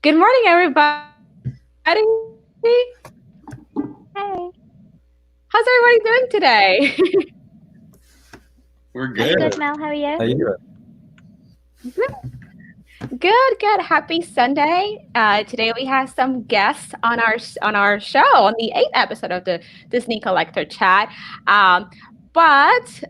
Good morning, everybody. How's Hey, everybody doing today? We're I'm good. good, Mel. How are you? How you doing? Good. Happy Sunday. Today we have some guests on our show on the 8th episode of the Disney Collector Chat. Yeah, let's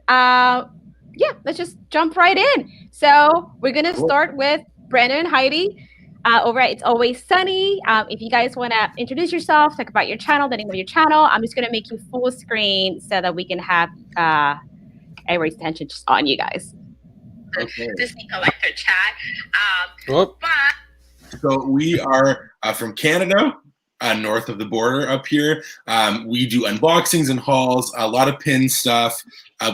just jump right in. So we're gonna start with Brandon and Heidi. Over at It's Always Sunny. If you guys want to introduce yourself, talk about your channel, the name of your channel, I'm just gonna make you full screen so that we can have everybody's attention just on you guys. Okay. Disney Collector Chat. So we are from Canada, north of the border up here. We do unboxings and hauls, a lot of pin stuff.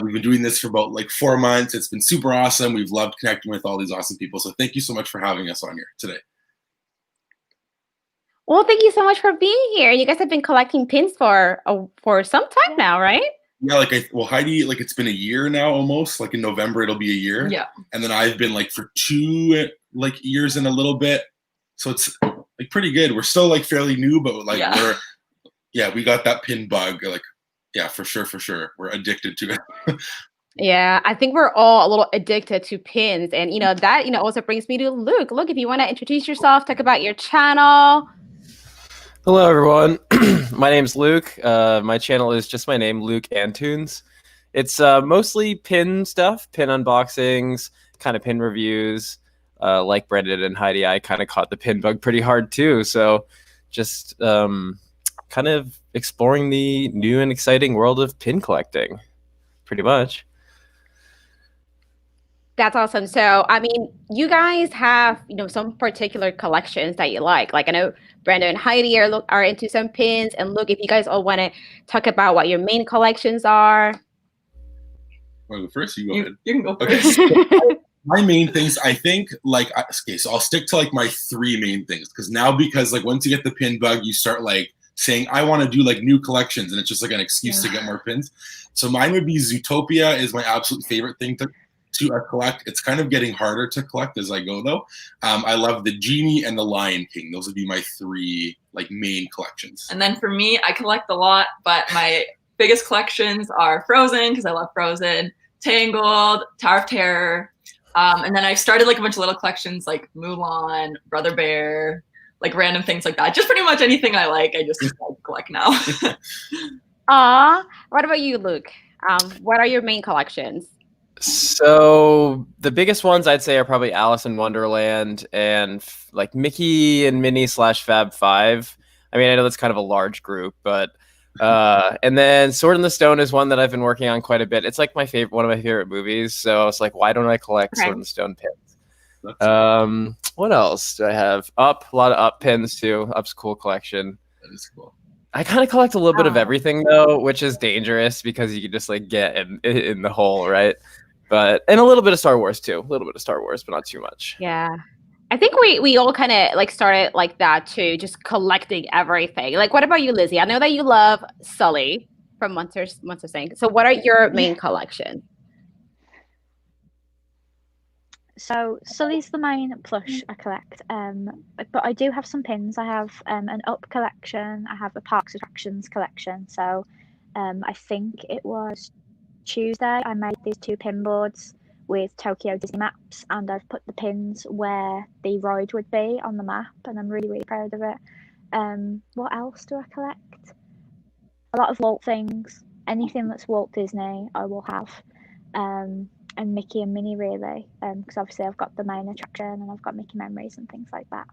We've been doing this for about 4 months. It's been super awesome. We've loved connecting with all these awesome people. So thank you so much for having us on here today. Well, thank you so much for being here. You guys have been collecting pins for some time now, right? Yeah, Heidi, it's been a year now almost. In November, it'll be a year. Yeah. And then I've been for 2 years and a little bit. So it's pretty good. We're still fairly new, but we got that pin bug. For sure. We're addicted to it. Yeah, I think we're all a little addicted to pins. And that also brings me to Luke. Luke, if you want to introduce yourself, talk about your channel. Hello, everyone. My name's Luke. My channel is just my name, Luke Antunes. It's mostly pin stuff, pin unboxings, kind of pin reviews. Like Brendan and Heidi, I kind of caught the pin bug pretty hard too. So just kind of exploring the new and exciting world of pin collecting, pretty much. That's awesome. So, I mean, you guys have, some particular collections that you like. I know Brenda and Heidi are into some pins. And look, if you guys all want to talk about what your main collections are. Well, first you go ahead. You can go first. Okay. My main things, I think, so I'll stick to my 3 main things. Because once you get the pin bug, you start saying, I want to do new collections. And it's just an excuse to get more pins. So mine would be Zootopia is my absolute favorite thing to collect. It's kind of getting harder to collect as I go though. I love the Genie and the Lion King. Those would be my 3 main collections. And then for me, I collect a lot, but my biggest collections are Frozen because I love Frozen, Tangled, Tower of Terror, and then I've started a bunch of little collections like Mulan, Brother Bear, random things like that. Just pretty much anything I like, I just collect now. Aw, what about you, Luke? What are your main collections? So the biggest ones I'd say are probably Alice in Wonderland and Mickey and Minnie / Fab Five. I mean, I know that's kind of a large group, but and then Sword in the Stone is one that I've been working on quite a bit. It's one of my favorite movies. So I was like, why don't I collect Sword in the Stone pins? What else do I have? Up, a lot of Up pins too. Up's a cool collection. That is cool. I kind of collect a little bit of everything though, which is dangerous because you can just get in the hole, right? And a little bit of Star Wars too. A little bit of Star Wars, but not too much. Yeah. I think we all kind of started like that too, just collecting everything. What about you, Lizzie? I know that you love Sully from Monster Inc. So what are your main collections? So Sully's the main plush I collect, but I do have some pins. I have an Up collection. I have a Parks Attractions collection. So I think it was Tuesday I made these 2 pin boards with Tokyo Disney maps, and I've put the pins where the ride would be on the map, and I'm really proud of it. What else do I collect? A lot of Walt things. Anything that's Walt Disney I will have. And Mickey and Minnie really, because obviously I've got the main attraction and I've got Mickey Memories and things like that,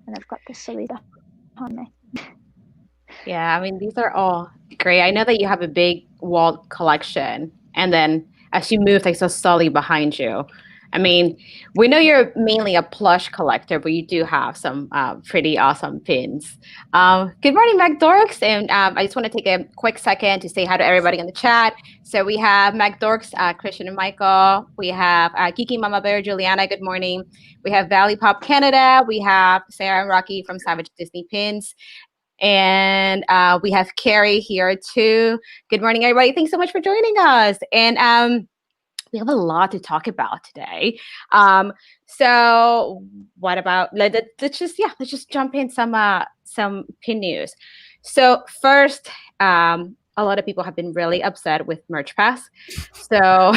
and I've got the Sully behind me. Yeah, I mean, these are all great. I know that you have a big Walt collection, and then as you moved, I saw Sully behind you. I mean, we know you're mainly a plush collector, but you do have some pretty awesome pins. Good morning, MacDorks, and I just want to take a quick second to say hi to everybody in the chat. So we have MacDorks, Christian and Michael. We have Geeking Mama Bear, Juliana, good morning. We have Valley Pop Canada. We have Sarah and Rocky from Savage Disney Pins. And we have Carrie here too. Good morning, everybody. Thanks so much for joining us. And we have a lot to talk about today. So what about let's just jump in some pin news. So first, a lot of people have been really upset with Merch Pass. So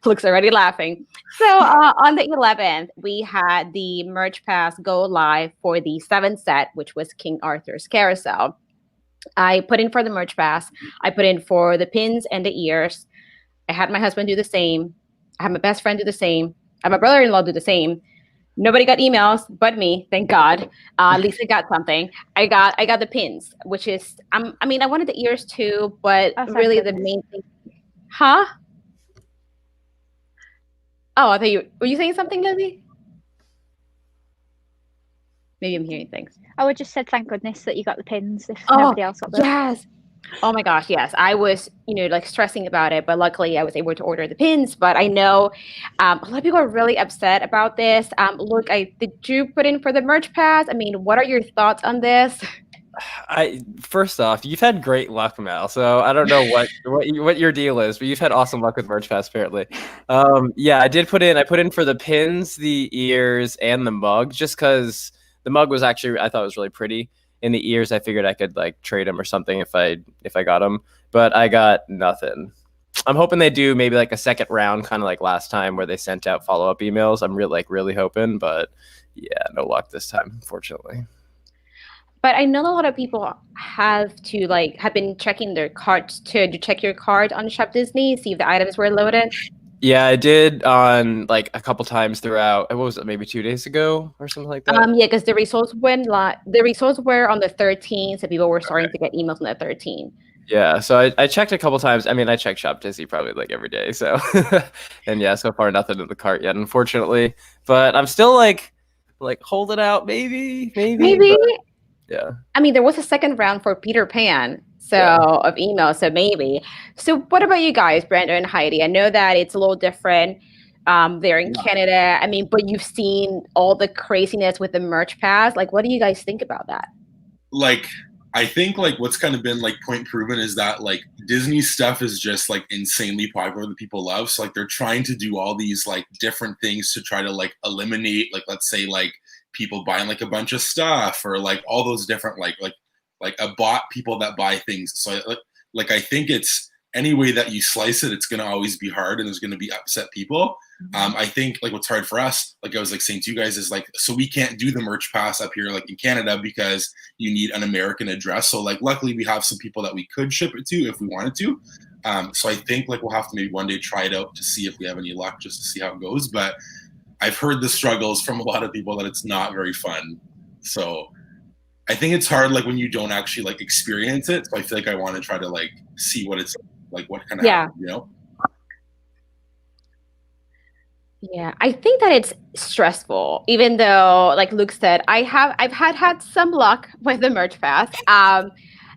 Luke's already laughing. So on the 11th, we had the Merch Pass go live for the 7th set, which was King Arthur's Carousel. I put in for the Merch Pass. I put in for the pins and the ears. I had my husband do the same. I had my best friend do the same. I had my brother-in-law do the same. Nobody got emails but me, thank God. Lisa got something. I got the pins, which is I mean I wanted the ears too, but really the main thing. Huh? Oh, I thought were you saying something, Lizzie? Maybe I'm hearing things. I would just said thank goodness that you got the pins if nobody else got them. Yes. Oh my gosh, yes. I was, like stressing about it, but luckily I was able to order the pins. But I know a lot of people are really upset about this. Look, did you put in for the Merch Pass? I mean, what are your thoughts on this? First off, you've had great luck, Mel. So I don't know what your deal is, but you've had awesome luck with Merch Pass apparently. Yeah, I put in for the pins, the ears, and the mug, just because the mug was actually I thought it was really pretty. In the ears, I figured I could like trade them or something if I got them, but I got nothing. I'm hoping they do maybe like a second round, kind of like last time where they sent out follow-up emails. I'm really hoping, but yeah, no luck this time, unfortunately. But I know a lot of people have been checking their carts too. Did you check your cart on Shop Disney, see if the items were loaded? Yeah, I did on like a couple times throughout. What was it, maybe 2 days ago or something like that? Yeah, because the results were on the 13th, so people were starting to get emails on the 13th. Yeah, so I checked a couple times. I mean, I check Shop Disney probably like every day. So, and yeah, so far nothing in the cart yet, unfortunately. But I'm still like hold it out, maybe. But, yeah. I mean, there was a second round for Peter Pan. Of emails, so maybe. So what about you guys, Brenda and Heidi? I know that it's a little different there in Canada. I mean, but you've seen all the craziness with the Merch Pass. Like, what do you guys think about that? Like, I think like what's kind of been like point proven is that like Disney stuff is just like insanely popular that people love. So like they're trying to do all these like different things to try to like eliminate like, let's say like people buying like a bunch of stuff or like all those different like a bot people that buy things. So like I think it's any way that you slice it, it's going to always be hard and there's going to be upset people. I think like what's hard for us, like I was like saying to you guys, is like, so we can't do the Merch Pass up here like in Canada because you need an American address. So like luckily we have some people that we could ship it to if we wanted to. So I think like we'll have to maybe one day try it out to see if we have any luck, just to see how it goes. But I've heard the struggles from a lot of people that it's not very fun. So I think it's hard like when you don't actually like experience it. So I feel like I want to try to like see what it's like, what kind of happens, you know? Yeah, I think that it's stressful, even though, like Luke said, I've had some luck with the Merch Pass.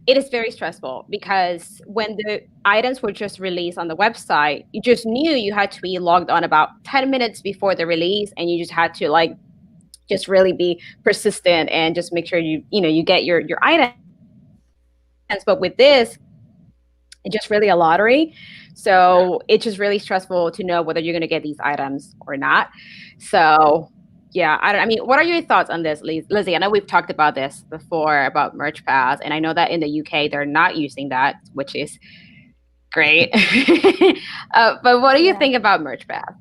It is very stressful because when the items were just released on the website, you just knew you had to be logged on about 10 minutes before the release, and you just had to like just really be persistent and just make sure you get your items. But with this, it's just really a lottery. So it's just really stressful to know whether you're going to get these items or not. So yeah, I mean, what are your thoughts on this, Lizzie? I know we've talked about this before about Merch Pass, and I know that in the UK they're not using that, which is great. But what do you think about Merch Pass?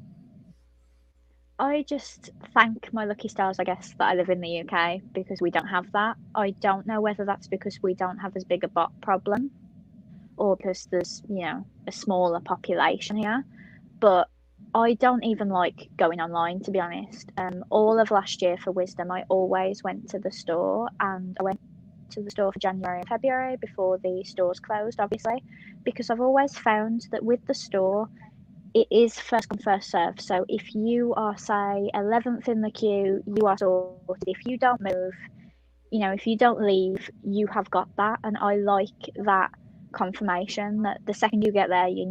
I just thank my lucky stars, I guess, that I live in the UK because we don't have that. I don't know whether that's because we don't have as big a bot problem or because there's, a smaller population here. But I don't even like going online, to be honest. All of last year for Wisdom, I always went to the store, and I went to the store for January and February before the stores closed, obviously, because I've always found that with the store, it is first come, first serve. So if you are, say, 11th in the queue, you are sorted. If you don't move, if you don't leave, you have got that. And I like that confirmation that the second you get there, you're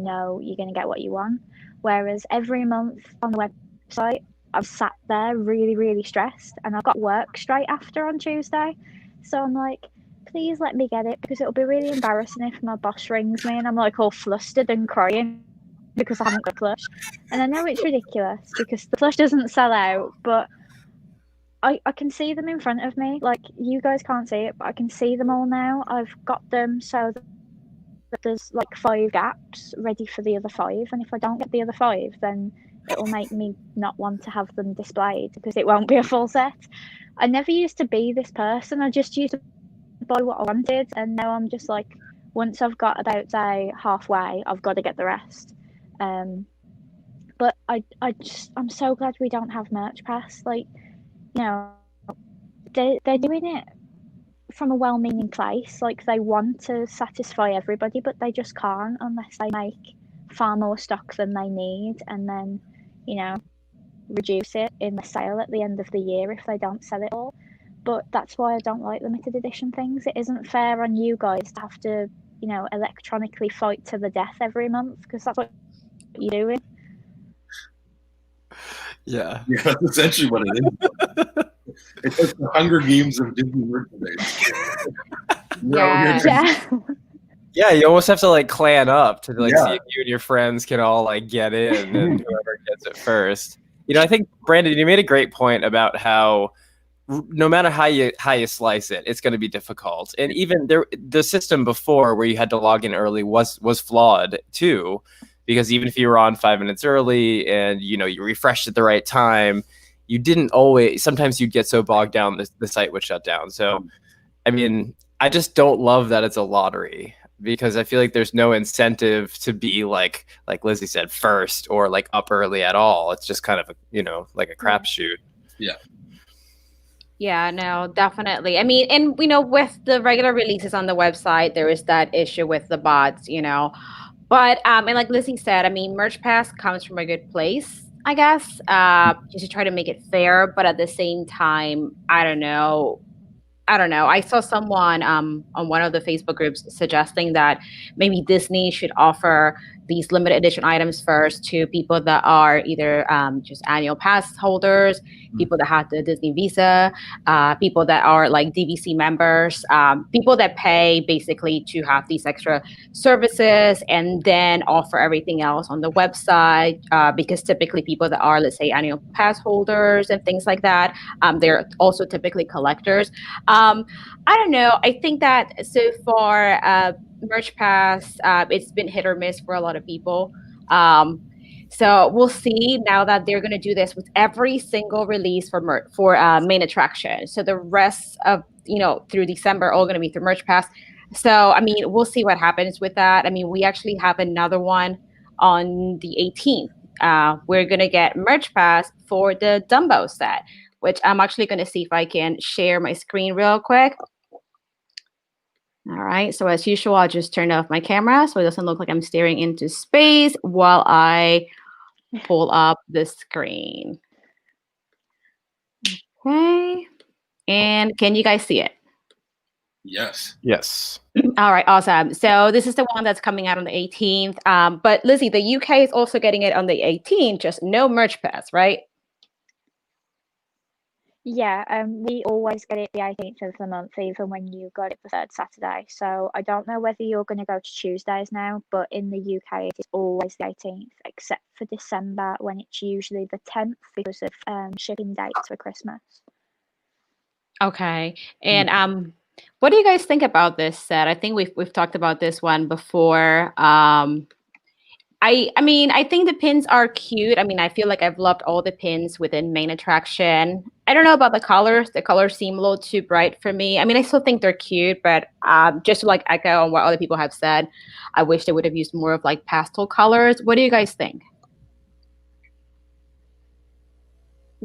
going to get what you want. Whereas every month on the website, I've sat there really, really stressed, and I've got work straight after on Tuesday. So I'm like, please let me get it, because it'll be really embarrassing if my boss rings me and I'm like all flustered and crying because I haven't got a plush. And I know it's ridiculous because the plush doesn't sell out, but I can see them in front of me. Like, you guys can't see it, but I can see them all now. I've got them so that there's like 5 gaps ready for the other 5. And if I don't get the other 5, then it'll make me not want to have them displayed because it won't be a full set. I never used to be this person. I just used to buy what I wanted. And now I'm just like, once I've got about, say, halfway, I've got to get the rest. But I'm so glad we don't have merch pass. Like, you know, they're doing it from a well-meaning place. Like, they want to satisfy everybody, but they just can't unless they make far more stock than they need, and then, you know, reduce it in the sale at the end of the year if they don't sell it all. But that's why I don't like limited edition things. It isn't fair on you guys to have to, you know, electronically fight to the death every month, because that's what you're doing. Yeah. Yeah, that's essentially what it is. It's like the Hunger Games of Disney merchandise. Yeah. Yeah, you almost have to like clan up to like Yeah. see if you and your friends can all like get in, and whoever gets it first. You know, I think Brandon, you made a great point about how no matter how you slice it, it's going to be difficult. And even the system before where you had to log in early was flawed too, because even if you were on 5 minutes early and you know you refreshed at the right time, you didn't always. Sometimes you'd get so bogged down the site would shut down. So, I mean, I just don't love that it's a lottery, because I feel like there's no incentive to be like Lizzie said, first or like up early at all. It's just kind of like a crapshoot. Yeah. Yeah, no, definitely. I mean, and with the regular releases on the website, there is that issue with the bots, But and like Lizzie said, I mean, Merch Pass comes from a good place, I guess. Just to try to make it fair, but at the same time, I don't know. I saw someone on one of the Facebook groups suggesting that maybe Disney should offer these limited edition items first to people that are either just annual pass holders, people that have the Disney Visa, people that are like DVC members, people that pay basically to have these extra services, and then offer everything else on the website, because typically people that are, let's say, annual pass holders and things like that, they're also typically collectors. I don't know. I think that so far, Merch Pass, it's been hit or miss for a lot of people. So we'll see now that they're going to do this with every single release for main attraction. So the rest of, through December, all going to be through Merch Pass. So, I mean, we'll see what happens with that. I mean, we actually have another one on the 18th. We're going to get Merch Pass for the Dumbo set, which I'm actually going to see if I can share my screen real quick. All right, so as usual, I'll just turn off my camera so it doesn't look like I'm staring into space while I pull up the screen. Okay, and can you guys see it? Yes. Yes. All right, awesome. So this is the one that's coming out on the 18th. But Lizzie, the UK is also getting it on the 18th, just no Merch Pass, right? Yeah, we always get it the 18th of the month, even when you got it the third Saturday. So I don't know whether you're going to go to Tuesdays now, but in the UK it is always the 18th, except for December when it's usually the 10th because of shipping dates for Christmas. Okay, and what do you guys think about this set? I think we've talked about this one before. I mean, I think the pins are cute. I mean, I feel like I've loved all the pins within main attraction. I don't know about the colors. The colors seem a little too bright for me. I mean, I still think they're cute, but just to like echo on what other people have said, I wish they would have used more of like pastel colors. What do you guys think?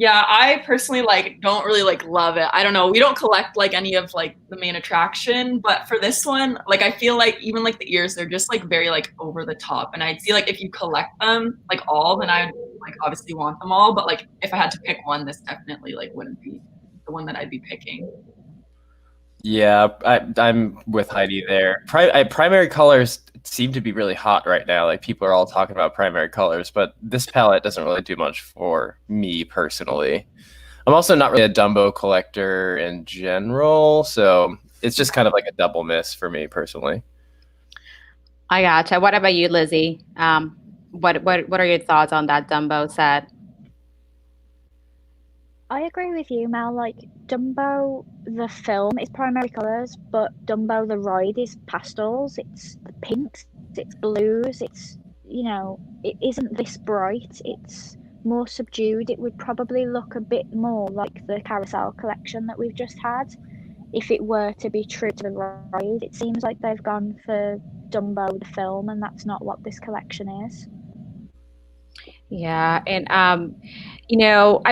Yeah, I personally don't really love it. I don't know. We don't collect any of the main attraction, but for this one, I feel like even the ears, they're just very over the top. And I'd see if you collect them all, then I would obviously want them all. But if I had to pick one, this definitely wouldn't be the one that I'd be picking. Yeah, I'm with Heidi there. Primary colors seem to be really hot right now. People are all talking about primary colors, but this palette doesn't really do much for me personally. I'm also not really a Dumbo collector in general, so it's just kind of like a double miss for me personally. I gotcha. What about you, Lizzie? What are your thoughts on that Dumbo set? I agree with you, Mel. Like Dumbo, the film is primary colours, but Dumbo, the ride, is pastels. It's the pinks, it's blues. It isn't this bright. It's more subdued. It would probably look a bit more like the carousel collection that we've just had, if it were to be true to the ride. It seems like they've gone for Dumbo, the film, and that's not what this collection is. Yeah, and I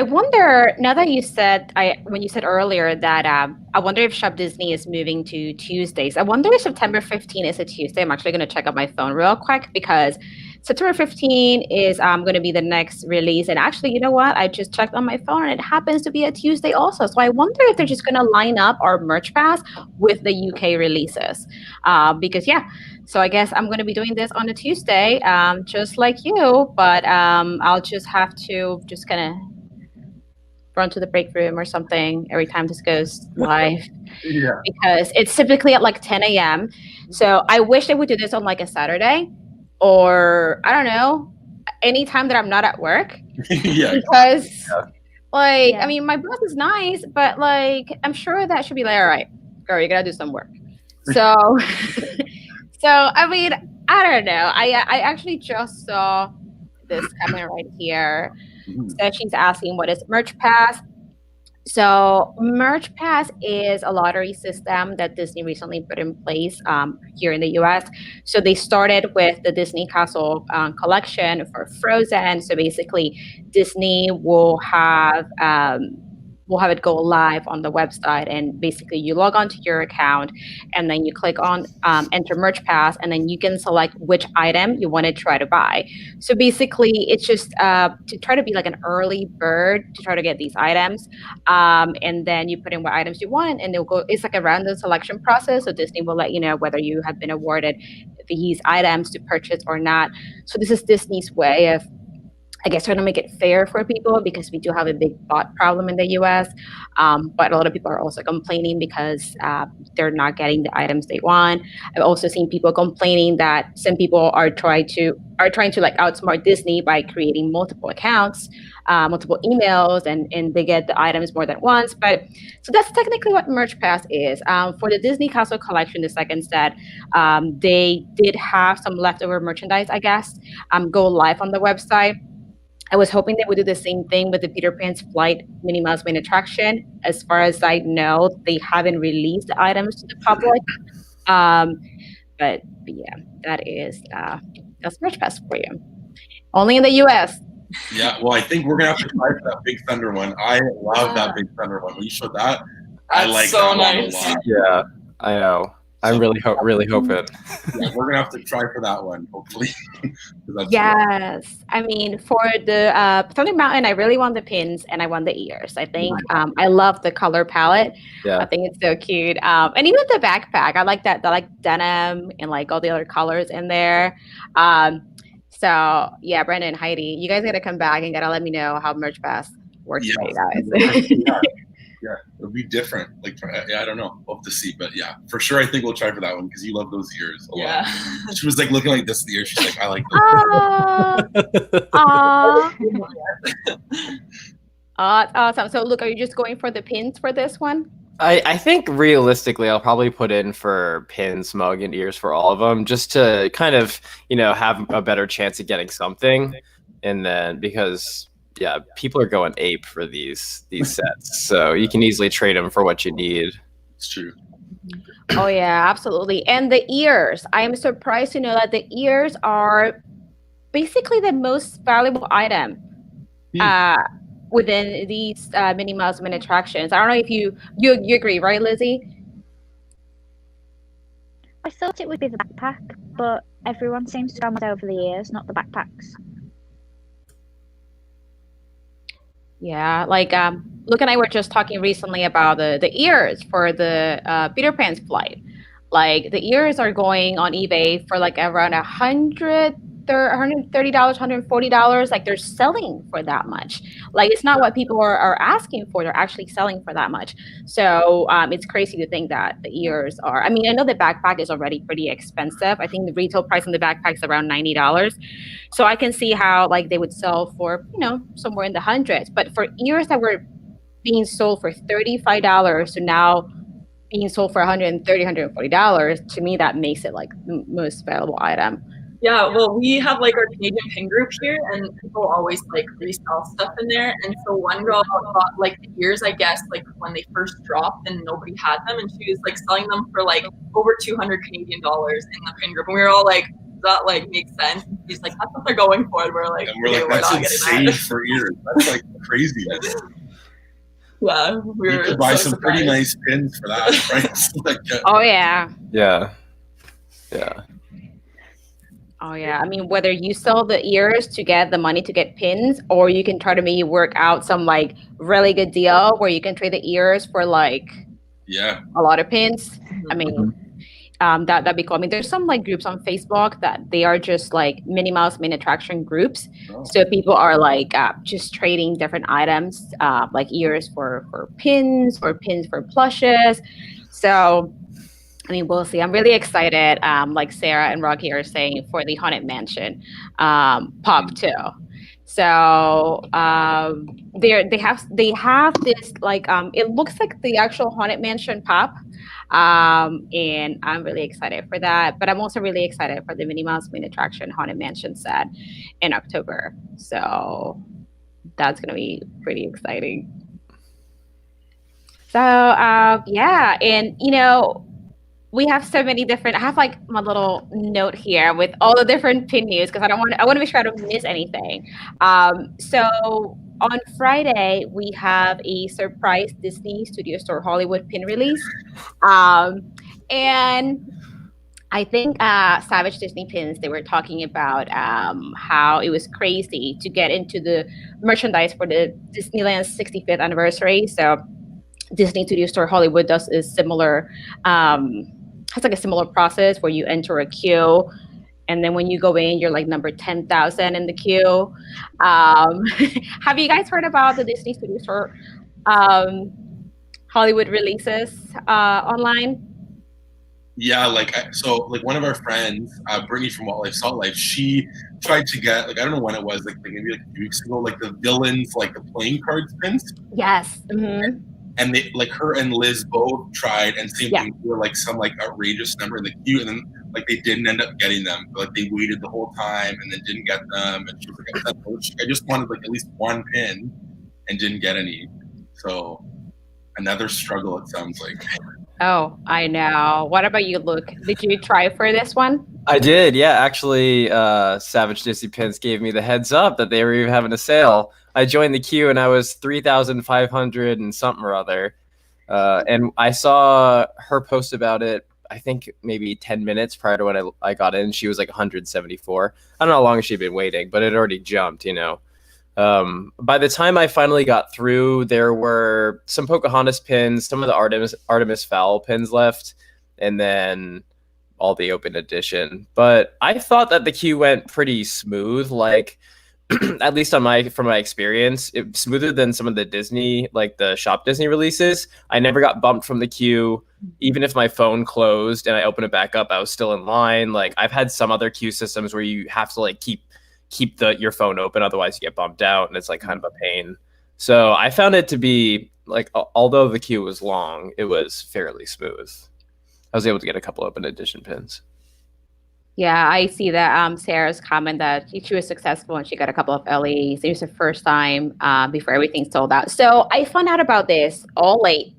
wonder now that when you said earlier that I wonder if Shop Disney is moving to Tuesdays. I wonder if September 15 is a Tuesday. I'm actually going to check out my phone real quick because September 15 is going to be the next release. And actually, you know what? I just checked on my phone and it happens to be a Tuesday also. So I wonder if they're just going to line up our merch pass with the UK releases, because yeah. So I guess I'm going to be doing this on a Tuesday, just like you, but I'll just have to just kind of run to the break room or something every time this goes live. Yeah. Because it's typically at like 10 a.m. So I wish they would do this on like a Saturday or, I don't know, any time that I'm not at work. Yeah. Because, Yeah. I mean, my boss is nice, but like, I'm sure that should be like, all right, girl, you got to do some work. So... So, I mean, I don't know. I actually just saw this comment right here. So she's asking, what is Merch Pass? So Merch Pass is a lottery system that Disney recently put in place here in the US. So they started with the Disney Castle collection for Frozen. So basically, Disney will have it go live on the website, and basically you log on to your account and then you click on enter merch pass, and then you can select which item you want to try to buy. So basically it's just to try to be like an early bird to try to get these items, and then you put in what items you want and it's like a random selection process. So Disney will let you know whether you have been awarded these items to purchase or not. So this is Disney's way of, I guess, trying to make it fair for people, because we do have a big bot problem in the US. But a lot of people are also complaining because they're not getting the items they want. I've also seen people complaining that some people are trying to like outsmart Disney by creating multiple accounts, multiple emails, and they get the items more than once. But so that's technically what Merch Pass is. For the Disney Castle collection, the second set, they did have some leftover merchandise, I guess, go live on the website. I was hoping they would do the same thing with the Peter Pan's Flight Minnie Mouse main attraction. As far as I know, they haven't released the items to the public. But yeah, that's Merch Pass for you. Only in the US. Yeah, well, I think we're gonna have to try for that Big Thunder one. I love that Big Thunder one. When you showed that, I That's like so that nice. one a lot. Yeah, I know. I'm really hoping. Yeah, we're gonna have to try for that one, hopefully. 'Cause that's Yes. I mean, for the Thunder Mountain, I really want the pins and I want the ears. I think I love the color palette. Yeah. I think it's so cute. And even the backpack, I like that. I like denim and like all the other colors in there. So yeah, Brandon and Heidi, you guys gotta come back and gotta let me know how Merch Pass works for you guys. Yeah, it'll be different. Like, I don't know. We'll have to see. But yeah, for sure, I think we'll try for that one because you love those ears a lot. She was like looking like this in the ear. She's like, I like those. Awesome. So, look, are you just going for the pins for this one? I think realistically, I'll probably put in for pins, mug, and ears for all of them, just to kind of, have a better chance of getting something. And then because people are going ape for these sets, so you can easily trade them for what you need. It's true. Oh yeah, absolutely. And the ears, I am surprised to know that the ears are basically the most valuable item within these Minnie Mouse main attractions. I don't know if you agree, right, Lizzie? I thought it would be the backpack, but everyone seems to come over the ears, not the backpacks. Yeah, like Luke and I were just talking recently about the ears for the Peter Pan's Flight. Like the ears are going on eBay for like around $100 $130, $140. Like they're selling for that much. Like it's not what people are asking for. They're actually selling for that much. So it's crazy to think that the ears are. I mean, I know the backpack is already pretty expensive. I think the retail price on the backpack is around $90. So I can see how like they would sell for, somewhere in the hundreds. But for ears that were being sold for $35 to now being sold for $130, $140, to me that makes it like the most valuable item. Yeah, well, we have like our Canadian pin group here, and people always like resell stuff in there. And so one girl bought like the ears, I guess, like when they first dropped, and nobody had them, and she was like selling them for like over 200 Canadian dollars in the pin group, and we were all like, "Does that like make sense?" And she's like, "That's what they're going for." And we're like, "That's insane for ears. That's like craziness." Yeah, you could buy some surprised. Pretty nice pins for that price. Oh yeah. Yeah. Oh yeah. I mean, whether you sell the ears to get the money to get pins, or you can try to maybe work out some like really good deal where you can trade the ears for like a lot of pins. I mean, that'd be cool. I mean, there's some like groups on Facebook that they are just like Minnie Mouse main attraction groups. Oh. So people are like just trading different items, like ears for pins or pins for plushes. So, I mean, we'll see. I'm really excited. Like Sarah and Rocky are saying, for the Haunted Mansion pop too. So they have this like it looks like the actual Haunted Mansion pop. And I'm really excited for that. But I'm also really excited for the Minnie Mouse main attraction Haunted Mansion set in October. So that's gonna be pretty exciting. So yeah, and we have so many different. I have like my little note here with all the different pin news because I want to make sure I don't miss anything. So on Friday we have a surprise Disney Studio Store Hollywood pin release, and I think Savage Disney Pins, they were talking about how it was crazy to get into the merchandise for the Disneyland's 65th anniversary. So Disney Studio Store Hollywood does a similar. Has like a similar process where you enter a queue, and then when you go in, you're like number 10,000 in the queue. Have you guys heard about the Disney Studio Store Hollywood releases online? Yeah, so one of our friends, Brittany from Wildlife Salt Life, she tried to get I don't know when it was, maybe a few weeks ago, the villains, the playing cards pins. Yes. Mm-hmm. And they her and Lize both tried, and same thing. They were some outrageous number in the queue, and then they didn't end up getting them. They waited the whole time and then didn't get them. And she was I just wanted at least one pin, and didn't get any. So another struggle, it sounds like. Oh, I know. What about you, Luke? Did you try for this one? I did, yeah. Actually, Savage Disney Pins gave me the heads up that they were even having a sale. I joined the queue and I was 3,500 and something or other. And I saw her post about it, I think maybe 10 minutes prior to when I got in. She was 174. I don't know how long she'd been waiting, but it already jumped, By the time I finally got through, there were some Pocahontas pins, some of the Artemis Fowl pins left, and then all the open edition. But I thought that the queue went pretty smooth, at least from my experience, it's smoother than some of the Disney, the Shop Disney releases. I never got bumped from the queue. Even if my phone closed and I opened it back up, I was still in line. I've had some other queue systems where you have to keep your phone open, otherwise you get bumped out, and it's kind of a pain. So I found it to be although the queue was long, it was fairly smooth. I was able to get a couple open edition pins. Yeah, I see that Sarah's comment that she was successful and she got a couple of LEs. It was her first time before everything sold out. So I found out about this all late,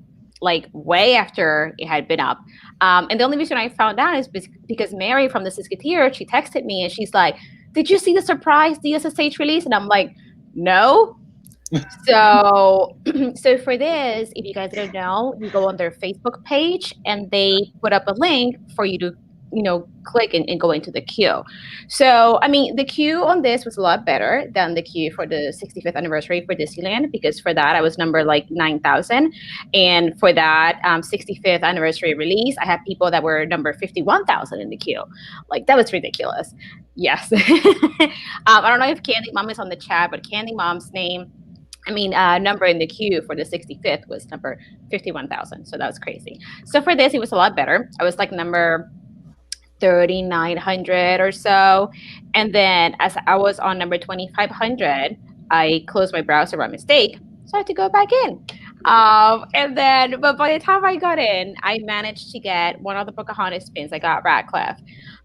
way after it had been up. And the only reason I found out is because Mary from the Siskiyou, she texted me and she's like, "Did you see the surprise DSSH release?" And I'm like, "No." So for this, if you guys don't know, you go on their Facebook page and they put up a link for you to click and go into the queue. So, I mean, the queue on this was a lot better than the queue for the 65th anniversary for Disneyland, because for that I was number like 9,000, and for that 65th anniversary release, I had people that were number 51,000 in the queue. Like, that was ridiculous. Yes. I don't know if Candy Mom is on the chat, but Candy Mom's name, number in the queue for the 65th was number 51,000. So that was crazy. So for this, it was a lot better. I was like number 3,900 or so. And then as I was on number 2,500, I closed my browser by mistake. So I had to go back in. But by the time I got in, I managed to get one of the Pocahontas pins. I got Radcliffe.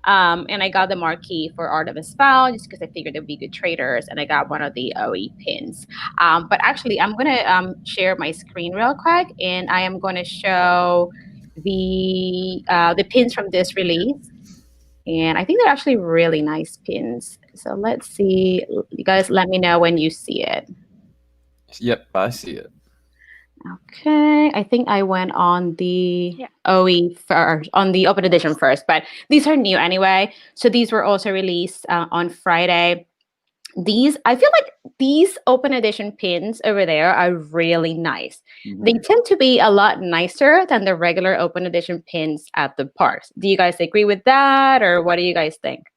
And I got the marquee for Artemis Fowl just because I figured they'd be good traders. And I got one of the OE pins. But actually, I'm going to share my screen real quick. And I am going to show the pins from this release. And I think they're actually really nice pins. So let's see. You guys let me know when you see it. Yep, I see it. Okay, I think I went on the OE first, on the open edition first, but these are new anyway. So these were also released on Friday. I feel like these open edition pins over there are really nice. Mm-hmm. They tend to be a lot nicer than the regular open edition pins at the parks. Do you guys agree with that, or what do you guys think?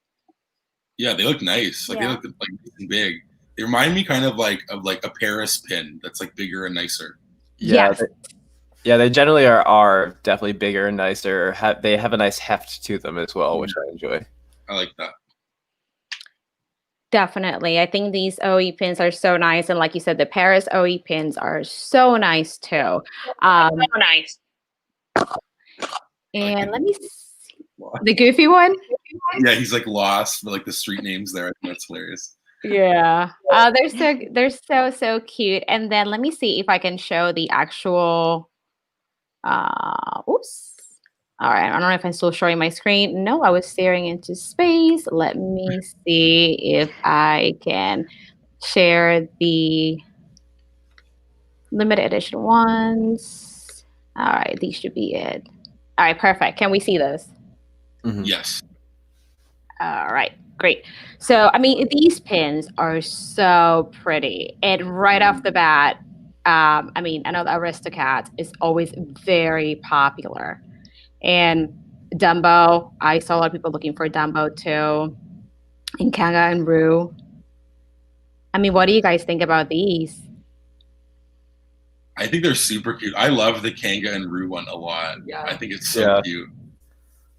Yeah, they look nice. Like they look like big. They remind me kind of like a Paris pin that's like bigger and nicer. Yeah, they generally are definitely bigger and nicer. They have a nice heft to them as well, which I enjoy. I like that. Definitely. I think these OE pins are so nice. And like you said, the Paris OE pins are so nice too. So nice. And let me see. The goofy one? Yeah, he's like lost for like the street names there. I think that's hilarious. Yeah. They're so cute. And then let me see if I can show the actual oops. All right, I don't know if I'm still showing my screen. No, I was staring into space. Let me see if I can share the limited edition ones. All right, these should be it. All right, perfect. Can we see those? Mm-hmm. Yes. All right, great. So, these pins are so pretty. And right off the bat, I know the Aristocat is always very popular. And Dumbo, I saw a lot of people looking for Dumbo too. And Kanga and Roo. What do you guys think about these? I think they're super cute. I love the Kanga and Roo one a lot. Yeah. I think it's so cute.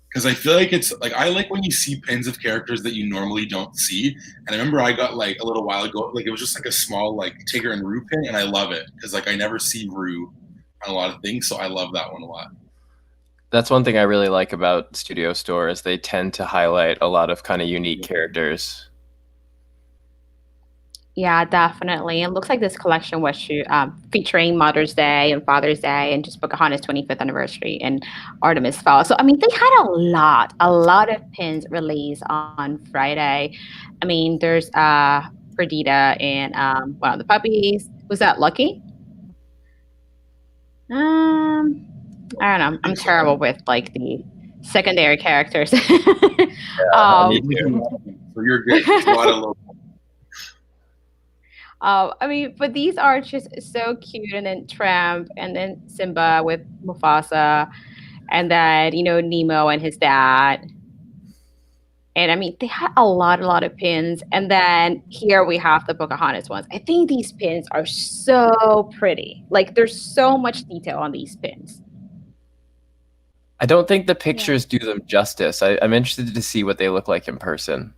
Because I feel like it's like, I like when you see pins of characters that you normally don't see. And I remember I got like a little while ago, like it was just like a small like Tigger and Roo pin, and I love it because like I never see Roo on a lot of things, so I love that one a lot. That's one thing I really like about Studio Store is they tend to highlight a lot of kind of unique characters. Yeah, definitely. It looks like this collection was featuring Mother's Day and Father's Day and just Pocahontas' 25th anniversary and Artemis Fowl. So, they had a lot of pins released on Friday. There's Perdita and one of the puppies. Was that Lucky? I don't know. I'm terrible with like the secondary characters. Me too. So you're good. It's a lot of little. But these are just so cute. And then Tramp, and then Simba with Mufasa, and then Nemo and his dad. And they had a lot of pins. And then here we have the Pocahontas ones. I think these pins are so pretty. Like there's so much detail on these pins. I don't think the pictures do them justice. I'm interested to see what they look like in person.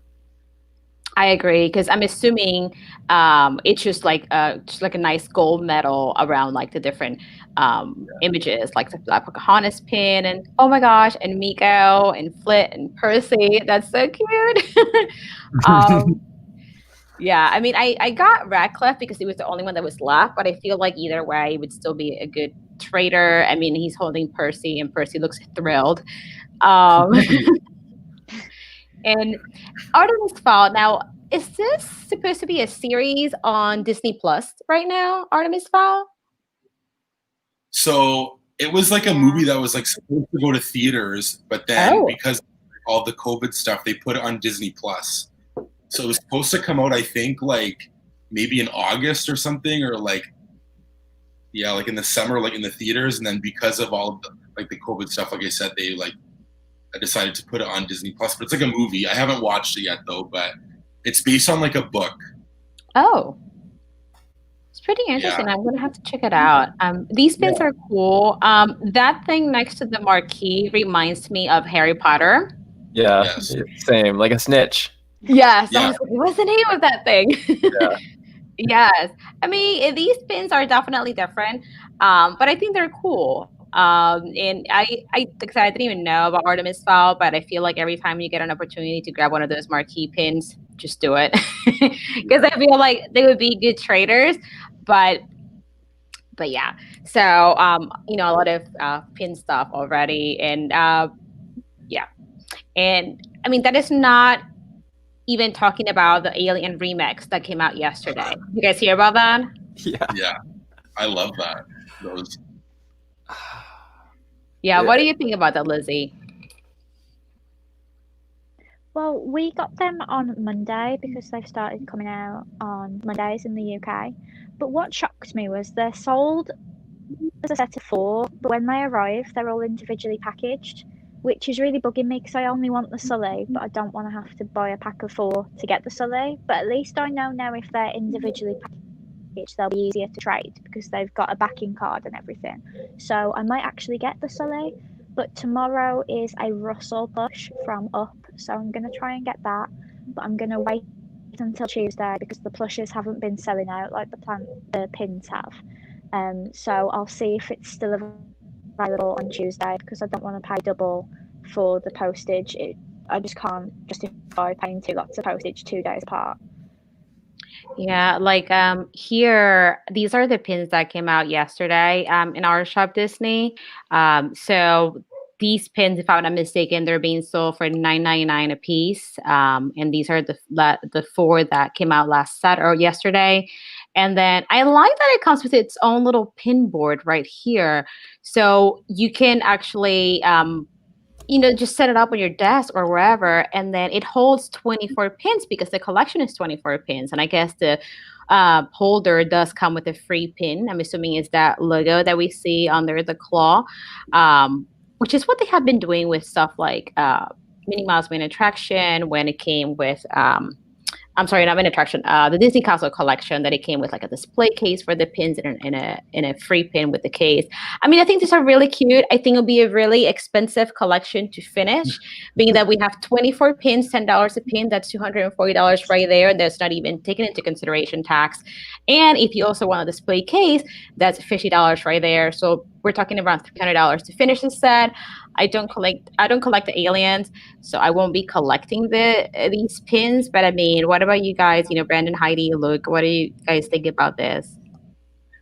I agree, because I'm assuming it's just like a nice gold medal around like the different images, like the Pocahontas pin, and oh my gosh, and Miko and Flit and Percy. That's so cute. Yeah, I got Radcliffe because he was the only one that was left, but I feel like either way, he would still be a good trader. He's holding Percy, and Percy looks thrilled. And Artemis Fowl. Now, is this supposed to be a series on Disney Plus right now, Artemis Fowl? So it was like a movie that was like supposed to go to theaters, but then because all the COVID stuff, they put it on Disney Plus. So it was supposed to come out, I think, like maybe in August or something, or like in the summer, like in the theaters. And then because of all of the like the COVID stuff, like I said, I decided to put it on Disney Plus. But it's like a movie. I haven't watched it yet though, but it's based on like a book. Oh. It's pretty interesting. I'm gonna have to check it out. These pins are cool. That thing next to the marquee reminds me of Harry Potter. Yeah, Yes. same, like a snitch. Yes. Yeah. I was like, what's the name of that thing? Yeah. Yes. I mean, these pins are definitely different, but I think they're cool. And like I said, I didn't even know about Artemis Fowl, but I feel like every time you get an opportunity to grab one of those marquee pins, just do it. Because I feel like they would be good traders. But yeah, so a lot of pin stuff already, and yeah, and I mean that is not even talking about the Alien remix that came out yesterday. You guys hear about that? Yeah, I love that. Those. Yeah, what do you think about that, Lizzie? Well, we got them on Monday because they've started coming out on Mondays in the UK. But what shocked me was they're sold as a set of 4, but when they arrive, they're all individually packaged, which is really bugging me because I only want the Sully, but I don't want to have to buy a pack of 4 to get the Sully. But at least I know now if they're individually packaged, they'll be easier to trade because they've got a backing card and everything. So I might actually get the Sully. But tomorrow is a Russell push from Up, so I'm going to try and get that. But I'm going to wait until Tuesday because the plushes haven't been selling out like the pins have. So I'll see if it's still available on Tuesday because I don't want to pay double for the postage. I just can't justify paying 2 lots of postage 2 days apart. Yeah, like here, these are the pins that came out yesterday in our shop Disney. So these pins, if I'm not mistaken, they're being sold for $9.99 a piece. And these are the 4 that came out yesterday. And then I like that it comes with its own little pin board right here. So you can actually just set it up on your desk or wherever, and then it holds 24 pins because the collection is 24 pins. And I guess the holder does come with a free pin. I'm assuming it's that logo that we see under the claw, which is what they have been doing with stuff like Minnie Mouse Main Attraction when it came with I'm sorry, not Main Attraction. The Disney Castle collection that it came with like a display case for the pins in a free pin with the case. I mean, I think these are really cute. I think it'll be a really expensive collection to finish, being that we have 24 pins, $10 a pin. That's $240 right there. And that's not even taken into consideration tax. And if you also want a display case, that's $50 right there. So we're talking around $300 to finish the set. I don't collect the aliens, so I won't be collecting these pins. But I mean, what about you guys? Brandon, Heidi, Luke, what do you guys think about this?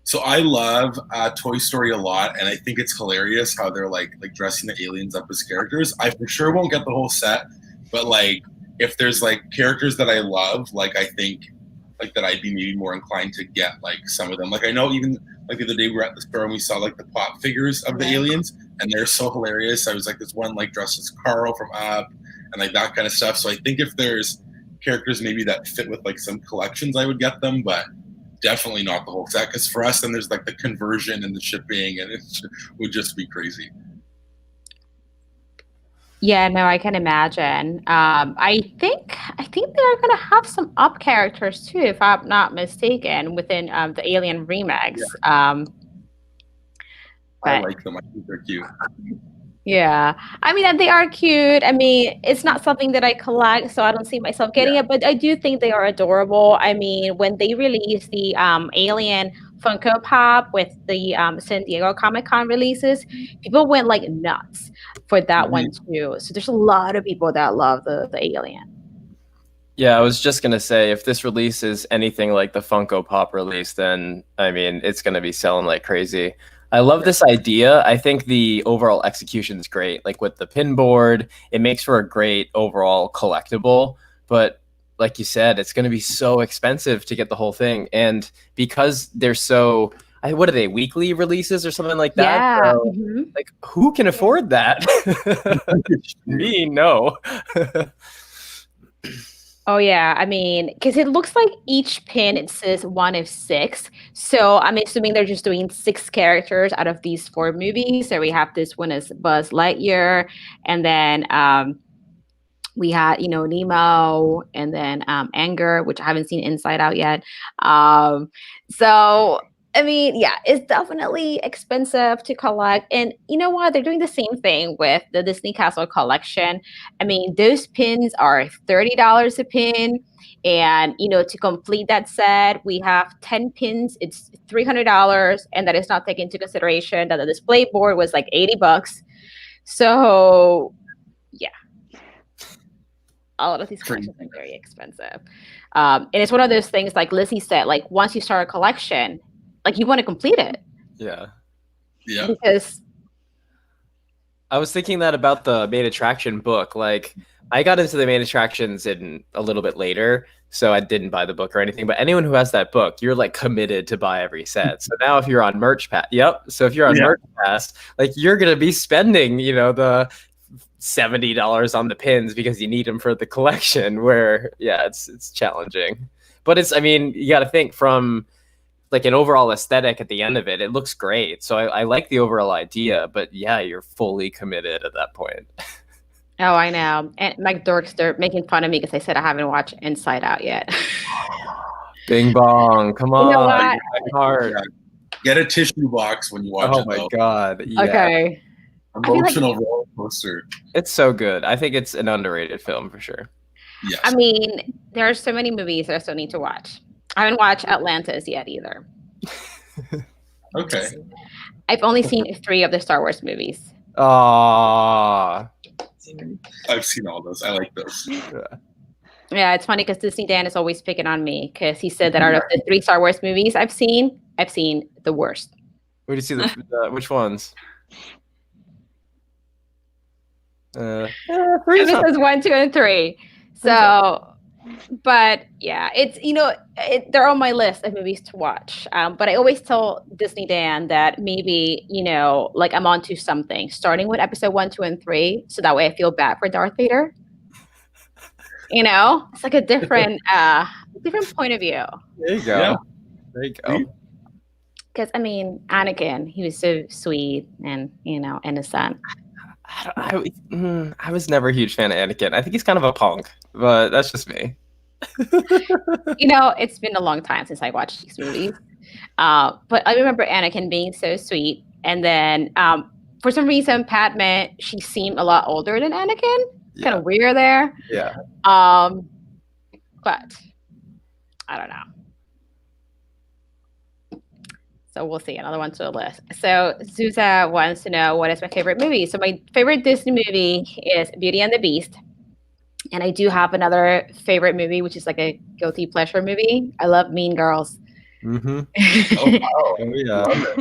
So I love Toy Story a lot, and I think it's hilarious how they're like dressing the aliens up as characters. I for sure won't get the whole set, but like if there's like characters that I love, like I think like that I'd be maybe more inclined to get like some of them. Like I know even like the other day we were at the store and we saw like the pop figures of the aliens, and they're so hilarious. I was like, this one like dressed as Carl from Up and like that kind of stuff. So I think if there's characters maybe that fit with like some collections, I would get them, but definitely not the whole set. Because for us, then there's like the conversion and the shipping, and it would just be crazy. Yeah, no, I can imagine. I think they're gonna have some Up characters too, if I'm not mistaken, within the Alien remix. I like them. I think they're cute. Yeah, I mean, and they are cute. I mean, it's not something that I collect, so I don't see myself getting it, but I do think they are adorable. I mean, when they released the Alien Funko Pop with the San Diego Comic-Con releases, people went like nuts for that one too. So there's a lot of people that love the Alien. Yeah, I was just going to say, if this release is anything like the Funko Pop release, then, I mean, it's going to be selling like crazy. I love this idea. I think the overall execution is great. Like with the pin board, it makes for a great overall collectible. But like you said, it's going to be so expensive to get the whole thing. And because they're so what are they, weekly releases or something like that? Yeah. So, Mhm. like, who can afford that? Me, no. Oh yeah, I mean, because it looks like each pin it says one of six. So I'm assuming they're just doing six characters out of these four movies. So we have this one as Buzz Lightyear, and then we had Nemo, and then Anger, which I haven't seen Inside Out yet. So I mean, yeah, it's definitely expensive to collect. And you know what? They're doing the same thing with the Disney Castle collection. I mean, those pins are $30 a pin. And to complete that set, we have 10 pins. It's $300, and that is not taken into consideration that the display board was like $80. So yeah, all of these collections are very expensive. And it's one of those things, like Lizzie said, like once you start a collection, like you want to complete it. Yeah. Because I was thinking that about the main attraction book. Like, I got into the main attractions in a little bit later, so I didn't buy the book or anything. But anyone who has that book, you're like committed to buy every set. So now if you're on Merch Pass, so if you're on Merch Pass, like you're gonna be spending, the $70 on the pins because you need them for the collection. Where it's challenging, but I mean, you got to think from like an overall aesthetic at the end of it. It looks great, so I like the overall idea. But yeah, you're fully committed at that point. Oh, I know. And my dorks, they're making fun of me because I said I haven't watched Inside Out yet. Bing bong, come on. You know what? Hard. Get a tissue box when you watch it. Oh my god. Yeah. Okay. Emotional roller coaster. It's so good. I think it's an underrated film for sure. Yes. I mean, there are so many movies that I still need to watch. I haven't watched Atlantis yet either. Okay. I've only seen 3 of the Star Wars movies. Aww. I've seen all those. I like those. Yeah, it's funny because Disney Dan is always picking on me because he said that out of the 3 Star Wars movies I've seen the worst. Where do you see the which ones? This is 1, 2, and 3. So, but yeah, it's they're on my list of movies to watch. But I always tell Disney Dan that maybe like I'm onto something, starting with episode 1, 2, and 3, so that way I feel bad for Darth Vader. It's like a different point of view. There you go. Yeah. There you go. Because I mean, Anakin, he was so sweet and innocent. I was never a huge fan of Anakin. I think he's kind of a punk, but that's just me. It's been a long time since I watched these movies. But I remember Anakin being so sweet. And then for some reason, Padme, she seemed a lot older than Anakin. Kind of weird there. Yeah. But I don't know. So we'll see. Another one to the list. So Zuza wants to know what is my favorite movie. So my favorite Disney movie is Beauty and the Beast. And I do have another favorite movie, which is like a guilty pleasure movie. I love Mean Girls. Mm-hmm. Yeah.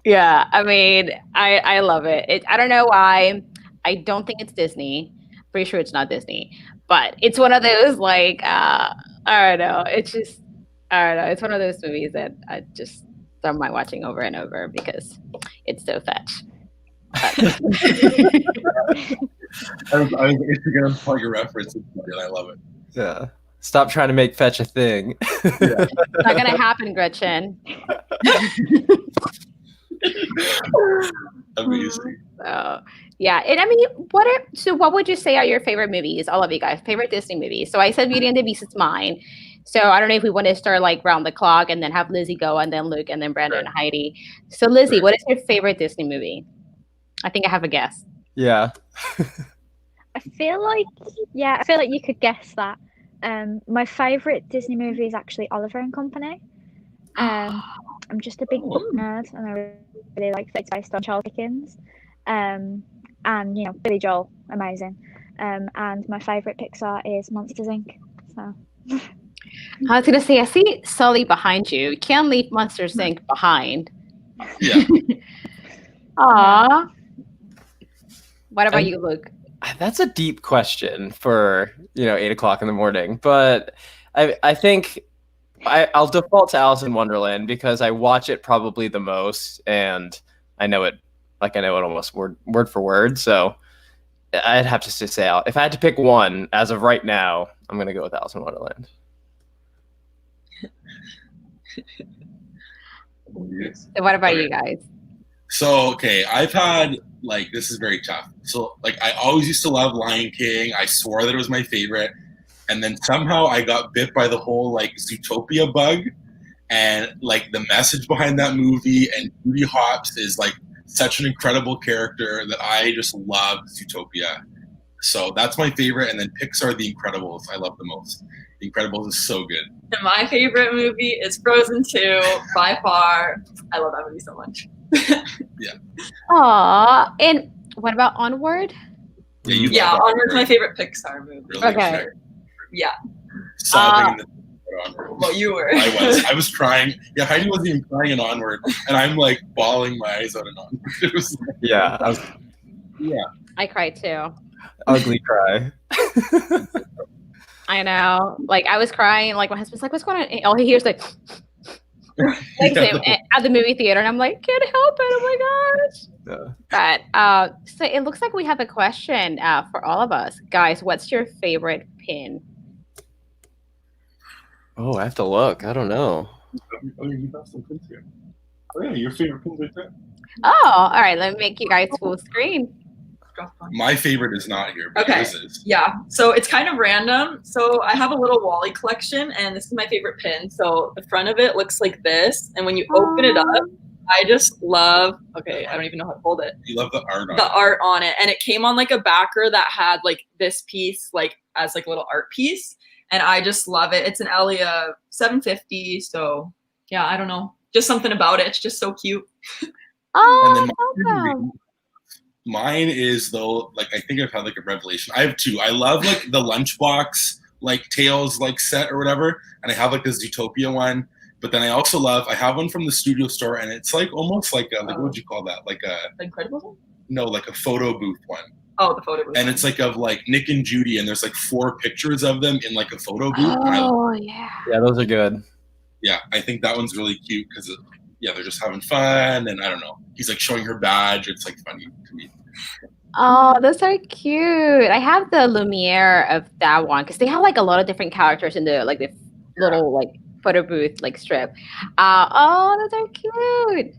Yeah, I mean, I love it. I don't know why. I don't think it's Disney. Pretty sure it's not Disney. But it's one of those like I don't know. It's just I don't know. It's one of those movies that I just don't mind watching over and over because it's so fetch. I was Instagram plug your reference, and I love it. Yeah. Stop trying to make fetch a thing. It's not gonna happen, Gretchen. Amazing. So yeah, and I mean, what would you say are your favorite movies? All of you guys, favorite Disney movies. So I said Beauty and the Beast is mine. So I don't know if we want to start like round the clock and then have Lizzie go and then Luke and then Brandon and Heidi. So Lizzie, what is your favorite Disney movie? I think I have a guess. Yeah. I feel like you could guess that. My favorite Disney movie is actually Oliver and Company. I'm just a big book nerd, and I really like that it's based on Charles Dickens. And Billy Joel, amazing. And my favorite Pixar is Monsters Inc. So. I was gonna say, I see Sully behind you. You can't leave Monsters Inc. behind. Yeah. Aw. What about you, Luke? That's a deep question for 8 o'clock in the morning, but I think I'll default to Alice in Wonderland because I watch it probably the most, and I know it almost word for word. So I'd have to just say, if I had to pick one as of right now, I'm gonna go with Alice in Wonderland. So what about you guys? So, okay, I've had, like, this is very tough. So, like, I always used to love Lion King. I swore that it was my favorite. And then somehow I got bit by the whole, like, Zootopia bug. And, like, the message behind that movie and Judy Hopps is, like, such an incredible character that I just love Zootopia. So that's my favorite. And then Pixar, The Incredibles, I love the most. The Incredibles is so good. And my favorite movie is Frozen 2, by far. I love that movie so much. Yeah. Aw, and what about Onward? Yeah, Onward's my favorite Pixar movie. Really Okay. sure. Yeah. Sobbing in the Onward. Well, you were. I was crying. Yeah, Heidi wasn't even crying in Onward, and I'm like bawling my eyes out in Onward. It was like, Yeah, I cried too. ugly cry. I know. Like I was crying. Like my husband's like, "What's going on?" All he hears like, at the movie theater, and I'm like, "Can't help it." Oh my gosh. Yeah. But so it looks like we have a question for all of us, guys. What's your favorite pin? Oh, I have to look. I don't know. oh, you got some pins here. Oh yeah, your favorite pins right there. Oh, all right. Let me make you guys full screen. My favorite is not here, but Okay. this is. Yeah, so it's kind of random. So I have a little Wally collection, and this is my favorite pin. So the front of it looks like this, and when you open it up, I just love. Okay, I don't even know how to hold it. You love the art on The it. art on it, and it came on like a backer that had like this piece, like as like a little art piece, and I just love it. It's an Elia 750. So yeah, I don't know, just something about it. It's just so cute. Oh, And then awesome. mine is though, like I think I've had like a revelation. I have two. I love like the lunchbox like Tails like set or whatever, and I have like a Zootopia one. But then I also love, I have one from the studio store, and it's like almost like a, like what would you call that? Like a Incredible. no, like a photo booth one. Oh, the photo booth. And it's like of like Nick and Judy, and there's like 4 pictures of them in like a photo booth. And Oh yeah. Yeah, those are good. yeah, I think that one's really cute because yeah, they're just having fun, and I don't know. He's like showing her badge. It's like funny to me. Oh, those are cute. I have the Lumiere of that one because they have like a lot of different characters in the like the little like photo booth like strip. Oh, those are cute.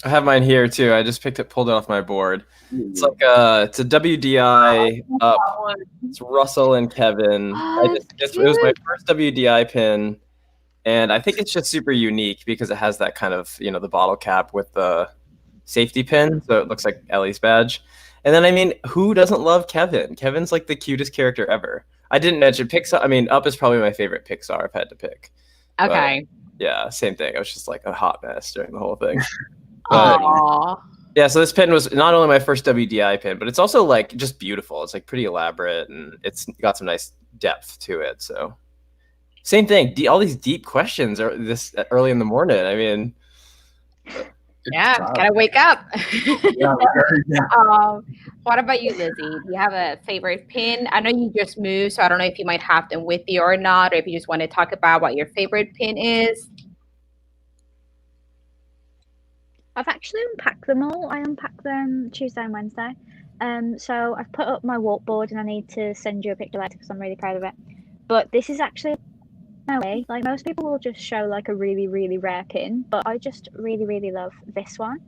I have mine here too. I just pulled it off my board. It's like it's a WDI up. That one. It's Russell and Kevin. Oh, It was my first WDI pin, and I think it's just super unique because it has that kind of the bottle cap with the safety pin, so it looks like Ellie's badge. And then I mean, who doesn't love Kevin? Kevin's like the cutest character ever. I didn't mention Pixar. I mean, Up is probably my favorite Pixar I've had to pick. Okay. Yeah, same thing. I was just like a hot mess during the whole thing. But, Aw. yeah, so this pin was not only my first WDI pin, but it's also like just beautiful. It's like pretty elaborate, and it's got some nice depth to it. So same thing. All these deep questions are this early in the morning. I mean, Yeah, gotta wake up. Yeah, What about you, Lizzie? Do you have a favorite pin? I know you just moved, so I don't know if you might have them with you or not, or if you just want to talk about what your favorite pin is. I've actually unpacked them all. I unpacked them Tuesday and Wednesday. So I've put up my walkboard, and I need to send you a picture later because I'm really proud of it. But this is actually no way. Like most people will just show like a really, really rare pin, but I just really, really love this one.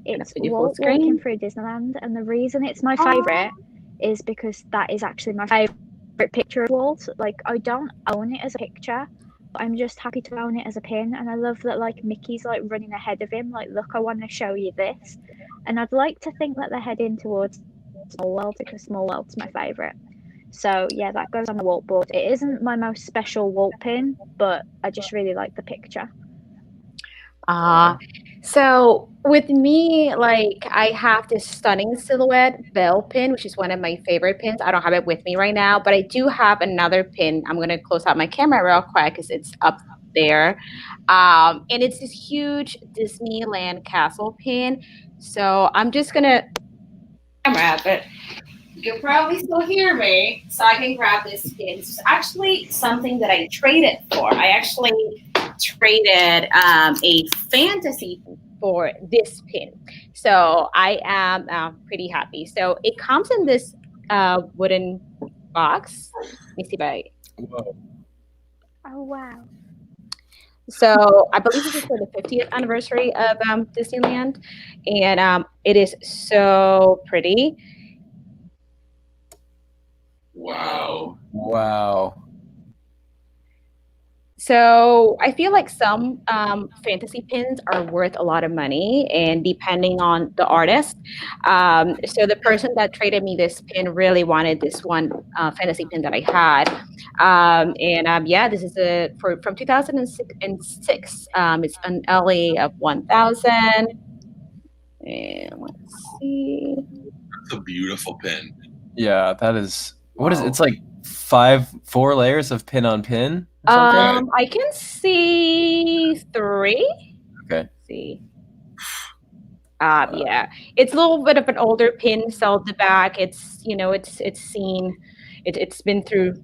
It's walking through Disneyland, and the reason it's my favorite is because that is actually my favorite picture of Walt. Like I don't own it as a picture, but I'm just happy to own it as a pin, and I love that like Mickey's like running ahead of him. Like, look, I want to show you this, and I'd like to think that they're heading towards Small World because Small World's my favorite. So yeah, that goes on the Walt board. It isn't my most special Walt pin, but I just really like the picture. So with me, like I have this stunning silhouette Belle pin, which is one of my favorite pins. I don't have it with me right now, but I do have another pin. I'm gonna close out my camera real quick because it's up there. And it's this huge Disneyland castle pin. So I'm just gonna camera, but You can probably still hear me, so I can grab this pin. This is actually something that I traded for. I actually traded a fantasy for this pin. So I am pretty happy. So it comes in this wooden box. Let me see if I... Whoa. Oh wow. So I believe this is for the 50th anniversary of Disneyland. And it is so pretty. Wow. Wow. So I feel like some fantasy pins are worth a lot of money, and depending on the artist. So the person that traded me this pin really wanted this one fantasy pin that I had, yeah, this is from 2006. It's an LA of 1000, and let's see. That's a beautiful pin. Yeah, that is. What is it? It's like 4 layers of pin on pin. Or something? I can see 3. Okay. Let's see. Yeah, it's a little bit of an older pin. So the back, it's it's seen, it's been through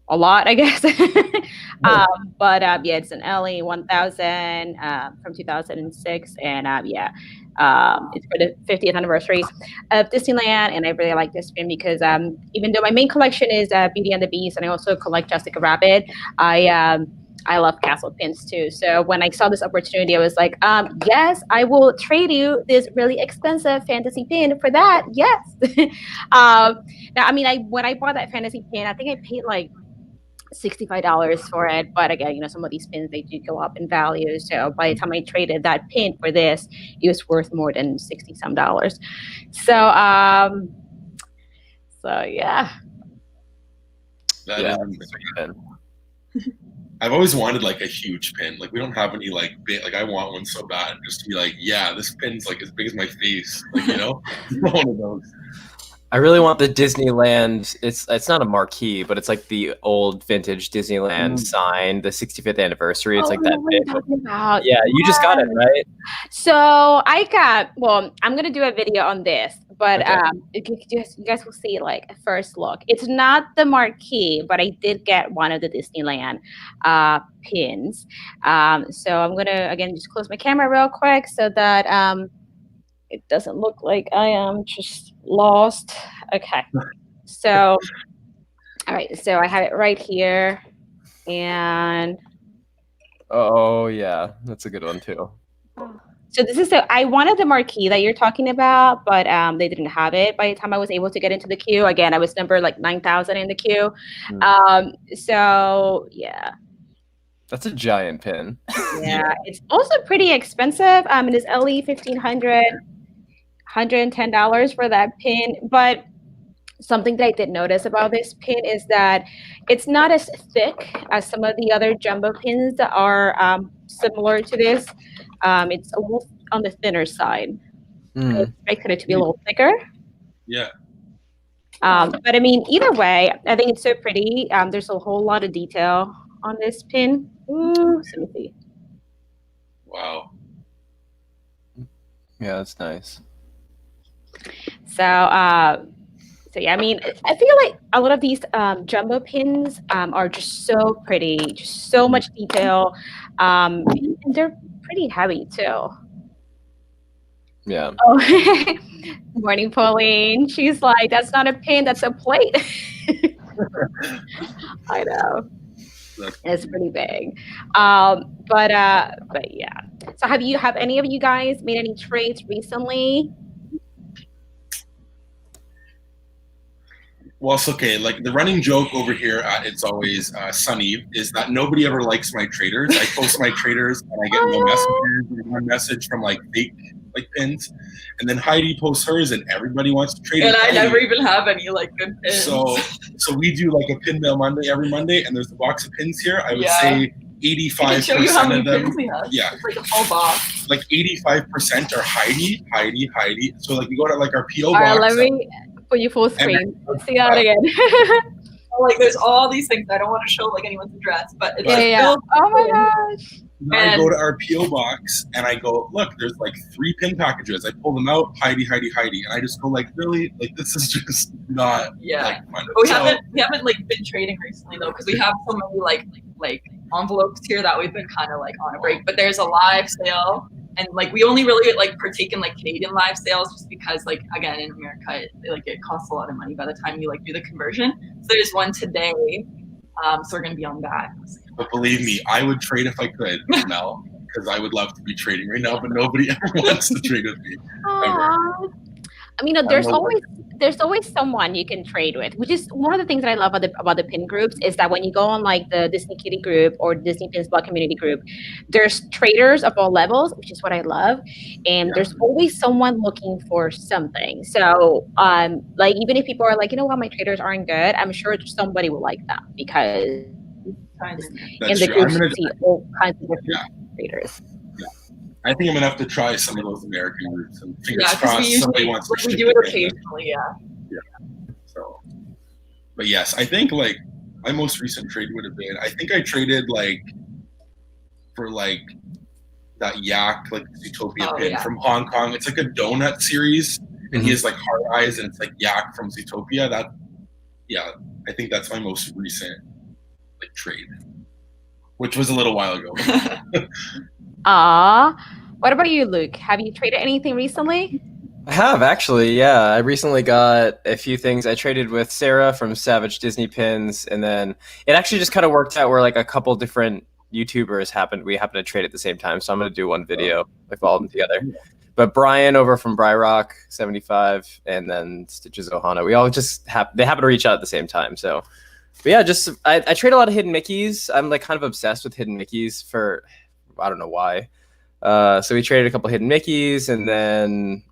a lot, I guess. Yeah, it's an LA 1000 from 2006, and it's for the 50th anniversary of Disneyland, and I really like this pin because even though my main collection is Beauty and the Beast, and I also collect Jessica Rabbit, I love castle pins too. So when I saw this opportunity, I was like, yes, I will trade you this really expensive fantasy pin for that. Yes. Now, I mean, when I bought that fantasy pin, I think I paid like $65 for it. But again, some of these pins, they do go up in value. So by the time I traded that pin for this, it was worth more than $60 some. So, yeah. That Yeah, is that's a good pin. I've always wanted like a huge pin. Like we don't have any like big. Like I want one so bad, just to be like, yeah, this pin's like as big as my face. Like one of those. I really want the Disneyland. It's not a marquee, but it's like the old vintage Disneyland sign, the 65th anniversary. It's like that big. Yeah, you just got it, right? So I'm gonna do a video on this, but you guys will see like a first look. It's not the marquee, but I did get one of the Disneyland pins. So I'm gonna again just close my camera real quick so that it doesn't look like I am just lost. Okay. So, all right. So I have it right here. And oh, yeah. That's a good one, too. So I wanted the marquee that you're talking about, but they didn't have it by the time I was able to get into the queue. Again, I was number like 9,000 in the queue. So, yeah. That's a giant pin. Yeah. It's also pretty expensive. It is LE 1,500. $110 for that pin, but something that I did notice about this pin is that it's not as thick as some of the other jumbo pins that are similar to this. It's a little on the thinner side. I expected it to be a little thicker. Yeah. But I mean, either way, I think it's so pretty. There's a whole lot of detail on this pin. Ooh, let me see. Wow. Yeah, that's nice. So yeah, I mean, I feel like a lot of these jumbo pins are just so pretty, just so much detail, and they're pretty heavy too. Yeah. Oh, morning, Pauline. She's like, "That's not a pin, that's a plate." I know. It's pretty big, but yeah. So have any of you guys made any trades recently? Well, it's okay. Like the running joke over here at It's Always Sunny is that nobody ever likes my traders. I post my traders and I get no messages. One message from like fake like pins, and then Heidi posts hers and everybody wants to trade. And I never even have any like good pins. So we do like a pin mail Monday every Monday, and there's a box of pins here. I would say 85% of them. Yeah, it's like a whole box. Like 85% are Heidi. So like we go to like our PO box. All right, let me put you full screen. Let's see that again. Like there's all these things. I don't want to show like anyone's address, but it's yeah. Oh my gosh. I go to our PO box and I go, look, there's like 3 pin packages. I pull them out, Heidi, and I just go like, really, like this is just not like fun. But we haven't like been trading recently though, because we have so many like envelopes here that we've been kind of like on a break. But there's a live sale, and like we only really like partake in like Canadian live sales just because like again in America it costs a lot of money by the time you like do the conversion. So there's one today, so we're gonna be on that. But believe me, I would trade if I could, Mel, because I would love to be trading right now, but nobody ever wants to trade with me. Ever. I mean, there's always someone you can trade with, which is one of the things that I love about the pin groups is that when you go on like the Disney Kitty group or Disney Pins Blog community group, there's traders of all levels, which is what I love, and there's always someone looking for something. So, like even if people are like, you know what, my traders aren't good, I'm sure somebody will like them because in the group you see all kinds of different traders. I think I'm gonna have to try some of those American groups and fingers crossed somebody wants to. We do it occasionally, So, but yes, I think like my most recent trade would have been. I think I traded like for like that yak like Zootopia pin from Hong Kong. It's like a donut series, and he has like heart eyes, and it's like yak from Zootopia. I think that's my most recent like trade, which was a little while ago. What about you, Luke? Have you traded anything recently? I have actually, yeah. I recently got a few things. I traded with Sarah from Savage Disney Pins, and then it actually just kind of worked out where like a couple different YouTubers we happened to trade at the same time. So I'm going to do one video with all of them together. But Brian over from Bryrock 75, and then Stitches Ohana, we all just they happen to reach out at the same time. So, but yeah, just I trade a lot of hidden Mickeys. I'm like kind of obsessed with hidden Mickeys for I don't know why. So we traded a couple hidden Mickeys, and then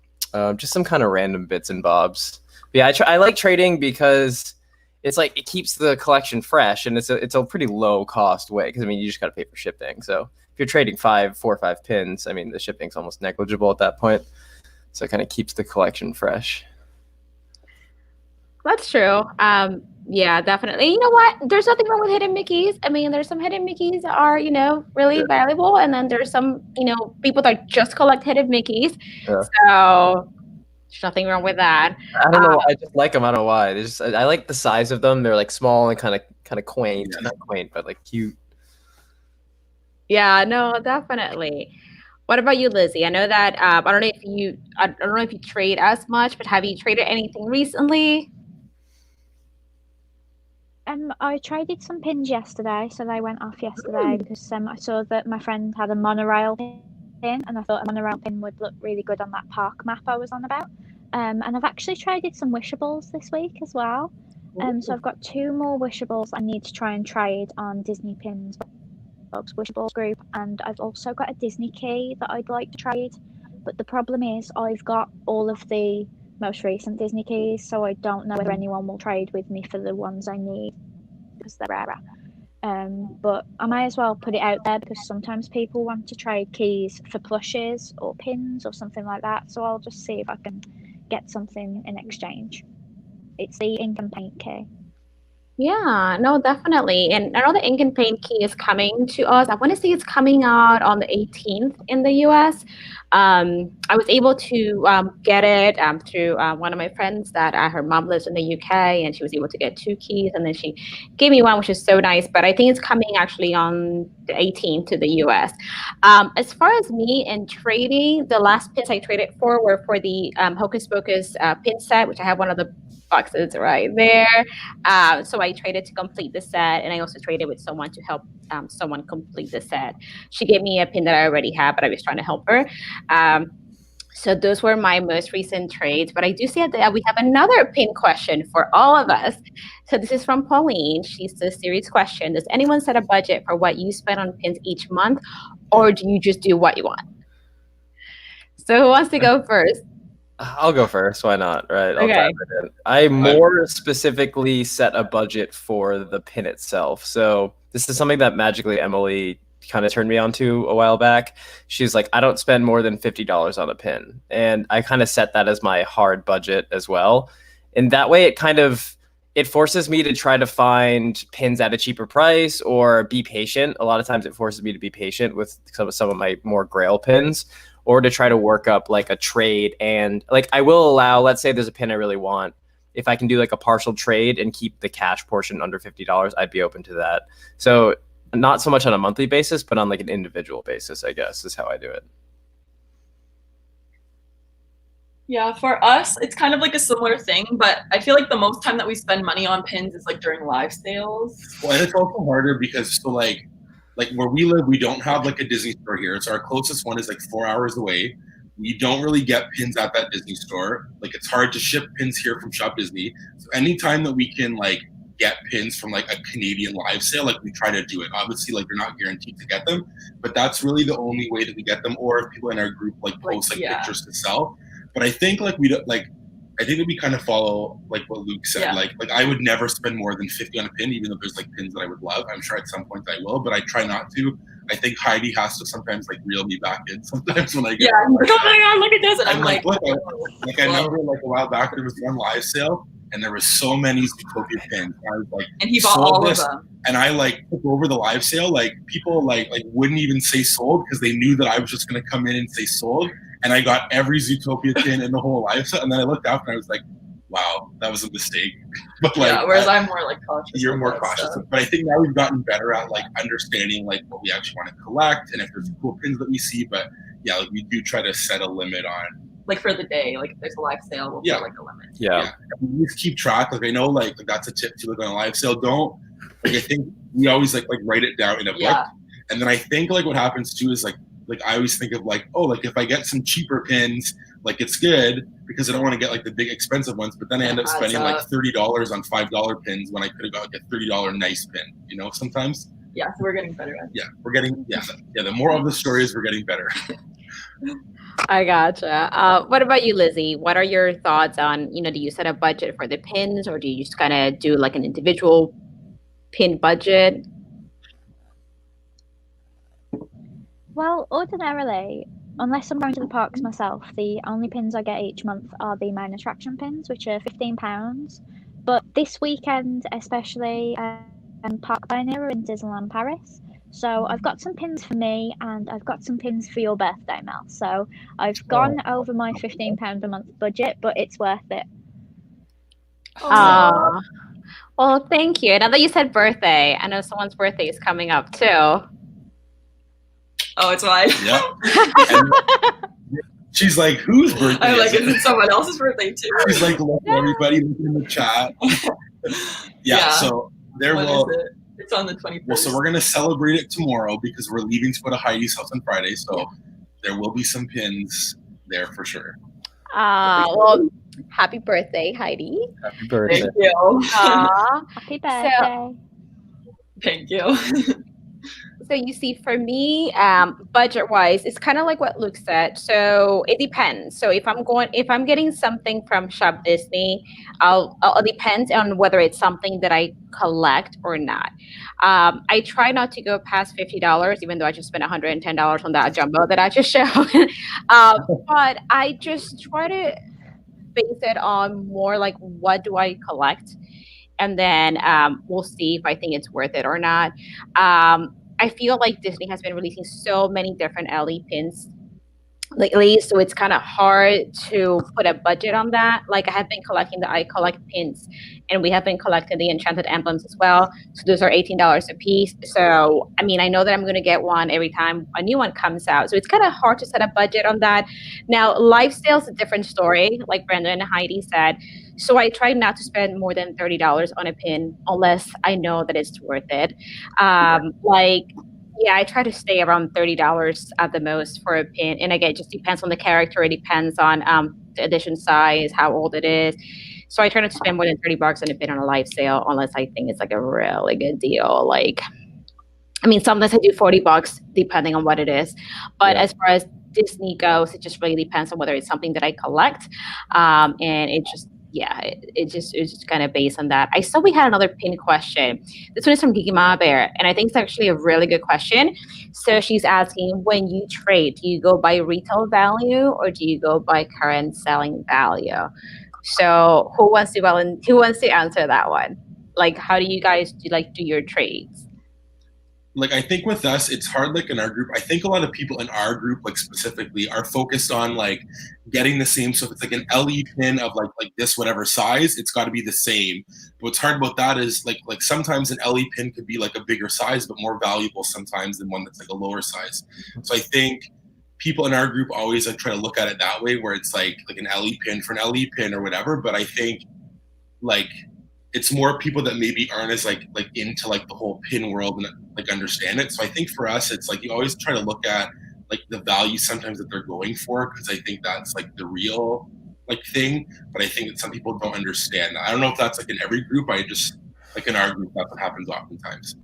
just some kind of random bits and bobs. But yeah, I like trading because it's like it keeps the collection fresh, and it's a pretty low cost way because I mean you just got to pay for shipping. So if you're trading 4 or 5 pins, I mean the shipping's almost negligible at that point. So it kind of keeps the collection fresh. That's true. Yeah, definitely. You know what? There's nothing wrong with hidden Mickeys. I mean, there's some hidden Mickeys that are, really valuable. And then there's some, people that just collect hidden Mickeys. Yeah. So there's nothing wrong with that. I don't know. I just like them. I don't know why. I like the size of them. They're like small and kind of quaint. Yeah. Not quaint, but like cute. Yeah, no, definitely. What about you, Lizzie? I know that I don't know if you trade as much, but have you traded anything recently? I traded some pins yesterday, so they went off yesterday because I saw that my friend had a monorail pin, and I thought a monorail pin would look really good on that park map I was on about. And I've actually traded some wishables this week as well. So I've got 2 more wishables I need to try and trade on Disney Pins Wishables group, and I've also got a Disney key that I'd like to trade. But the problem is I've got all of the most recent Disney keys, so I don't know whether anyone will trade with me for the ones I need because they're rarer. But I might as well put it out there because sometimes people want to trade keys for plushes or pins or something like that. So I'll just see if I can get something in exchange. It's the ink and paint key. Yeah, no, definitely. And I know the ink and paint key is coming to us. I want to say it's coming out on the 18th in the US. I was able to get it through one of my friends that her mom lives in the UK, and she was able to get 2 keys, and then she gave me one, which is so nice. But I think it's coming actually on the 18th to the US. As far as me and trading, the last pins I traded for were for the Hocus Pocus pin set, which I have one of the boxes right there. So I traded to complete the set, and I also traded with someone to help someone complete the set. She gave me a pin that I already have, but I was trying to help her. So those were my most recent trades. But I do see that we have another pin question for all of us. So this is from Pauline. She's a serious question. Does anyone set a budget for what you spend on pins each month, or do you just do what you want? So who wants to go first? I'll go first. Why not? Right. Okay. I more specifically set a budget for the pin itself. So this is something that magically Emily kind of turned me on to a while back. She's like, I don't spend more than $50 on a pin. And I kind of set that as my hard budget as well. And that way it it forces me to try to find pins at a cheaper price or be patient. A lot of times it forces me to be patient with some of my more grail pins, or to try to work up like a trade. And like I will allow, let's say there's a pin I really want. If I can do like a partial trade and keep the cash portion under $50, I'd be open to that. So not so much on a monthly basis, but on like an individual basis, I guess, is how I do it. Yeah, for us, it's kind of like a similar thing, but I feel like the most time that we spend money on pins is like during live sales. Well, and it's also harder because so like where we live, we don't have like a Disney store here. So our closest one is like 4 hours away. We don't really get pins at that Disney store. Like it's hard to ship pins here from Shop Disney. So anytime that we can like get pins from like a Canadian live sale, like we try to do it. Obviously, like you're not guaranteed to get them, but that's really the only way that we get them. Or if people in our group like post like pictures to sell. But I think like we don't like. I think that we kind of follow like what Luke said. Like I would never spend more than 50 on a pin, even though there's like pins that I would love. I'm sure at some point I will, but I try not to. I think Heidi has to sometimes like reel me back in sometimes when I get. Yeah, I'm like, oh my god, look at this, and I'm like, look, I remember like a while back there was one live sale, and there was so many Zootopia pins. I was like, and he bought all of them. And I like took over the live sale. Like people like wouldn't even say sold because they knew that I was just gonna come in and say sold. And I got every Zootopia pin in the whole live set. And then I looked up and I was like, wow, that was a mistake. But like, whereas I'm more like cautious. You're more cautious. Stuff. But I think now we've gotten better at like understanding like what we actually want to collect and if there's cool pins that we see. But yeah, like we do try to set a limit on. Like for the day, like if there's a live sale, we'll put like a limit. Yeah. We just keep track. Like I know like that's a tip to like on a live sale. Don't like I think we always like write it down in a book. And then I think like what happens too is like I always think of like, oh, like if I get some cheaper pins, like it's good because I don't want to get like the big expensive ones, but then I end up spending like $30 on $5 pins when I could have got like a $30 nice pin, you know, sometimes. Yeah, so we're getting better at it. Yeah, we're getting, the moral of the story is we're getting better. I gotcha. What about you, Lizzie? What are your thoughts on, do you set a budget for the pins or do you just kind of do like an individual pin budget? Well, ordinarily, unless I'm going to the parks myself, the only pins I get each month are the main attraction pins, which are £15. But this weekend, especially, Park Pioneer in Disneyland Paris. So I've got some pins for me, and I've got some pins for your birthday, Mel. So I've gone over my £15 a month budget, but it's worth it. Well, thank you. Now that you said birthday, I know someone's birthday is coming up too. Oh, it's mine. Yep. She's like, whose birthday? I'm like, is it someone else's birthday too? She's like, look, everybody looking in the chat. So there will. It's on the 21st. Well, so we're gonna celebrate it tomorrow because we're leaving to go to Heidi's house on Friday. So there will be some pins there for sure. Well, happy birthday, Heidi. Happy birthday. Thank you. Happy birthday. Thank you. So you see, for me, budget-wise, it's kind of like what Luke said. So it depends. So if I'm getting something from Shop Disney, it depends on whether it's something that I collect or not. I try not to go past $50, even though I just spent $110 on that jumbo that I just showed. But I just try to base it on more like what do I collect, and then we'll see if I think it's worth it or not. I feel like Disney has been releasing so many different LE pins lately, so it's kind of hard to put a budget on that. Like I have been collecting the I Collect pins, and we have been collecting the Enchanted emblems as well. So those are $18 a piece. So I mean, I know that I'm going to get one every time a new one comes out. So it's kind of hard to set a budget on that. Now, live sales is a different story, like Brenda and Heidi said. So I try not to spend more than $30 on a pin unless I know that it's worth it. I try to stay around $30 at the most for a pin. And again, it just depends on the character. It depends on the edition size, how old it is. So I try not to spend more than $30 on a pin on a live sale unless I think it's like a really good deal. Like, I mean, sometimes I do $40 depending on what it is. But as far as Disney goes, it just really depends on whether it's something that I collect. And it just, it's just kind of based on that. I saw we had another pin question. This one is from Geeking Bear, and I think it's actually a really good question. So she's asking, when you trade, do you go by retail value or do you go by current selling value? So who wants to answer that one? Like, how do you guys do your trades? Like, I think with us, it's hard. Like in our group, I think a lot of people in our group, like specifically, are focused on like getting the same. So if it's like an LE pin of like this whatever size, it's got to be the same. But what's hard about that is like sometimes an LE pin could be like a bigger size, but more valuable sometimes than one that's like a lower size. So I think people in our group always like try to look at it that way, where it's like an LE pin for an LE pin or whatever. But I think like it's more people that maybe aren't as like into like the whole pin world and like understand it. So I think for us, it's like you always try to look at like the value sometimes that they're going for, because I think that's like the real like thing. But I think that some people don't understand that. I don't know if that's like in every group. I just like in our group, that's what happens oftentimes.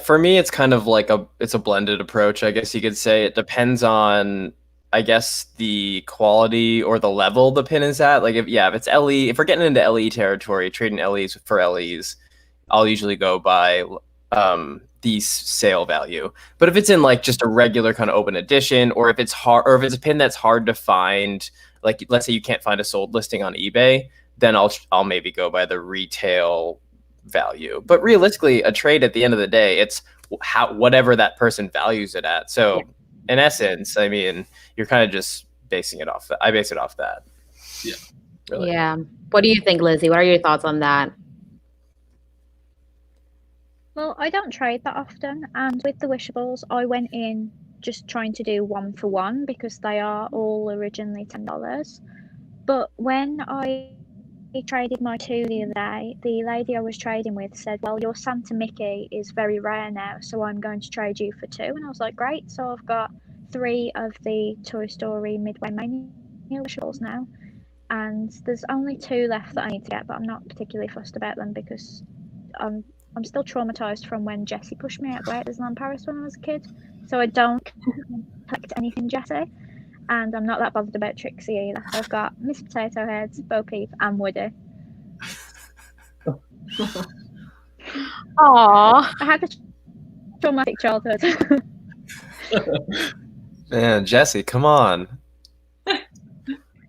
For me, it's kind of like it's a blended approach, I guess you could say. It depends on, I guess, the quality or the level the pin is at. Like if it's LE, if we're getting into LE territory, trading LEs for LEs, I'll usually go by the sale value. But if it's in like just a regular kind of open edition, or if it's hard, or if it's a pin that's hard to find, like let's say you can't find a sold listing on eBay, then I'll maybe go by the retail value. But realistically, a trade at the end of the day, it's whatever that person values it at. So in essence, I mean, you're kind of just basing it off that. I base it off that. Yeah. Really. Yeah. What do you think, Lizzie? What are your thoughts on that? Well, I don't trade that often, and with the wishables, I went in just trying to do 1 for 1 because they are all originally $10. But when I traded my 2 the other day, the lady I was trading with said, well, your Santa Mickey is very rare now, so I'm going to trade you for 2. And I was like, great. So I've got 3 of the Toy Story Midway Mania wishables now. And there's only 2 left that I need to get, but I'm not particularly fussed about them because I'm still traumatized from when Jessie pushed me out of Disneyland Paris when I was a kid. So I don't collect anything Jessie. And I'm not that bothered about Trixie either. I've got Miss Potato Heads, Bo Peep, and Woody. Aww. I had a traumatic childhood. Man, Jessie, come on.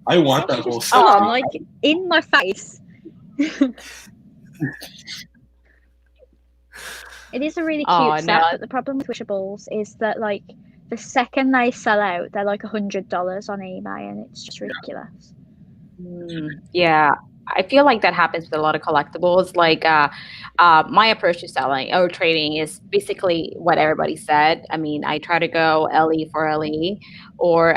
I want that whole set. Oh, like in my face. It is a really cute set, but the problem with wishables is that like the second they sell out, they're like $100 on eBay, and it's just ridiculous. Yeah, I feel like that happens with a lot of collectibles. Like my approach to selling or trading is basically what everybody said. I mean, I try to go LE for LE, or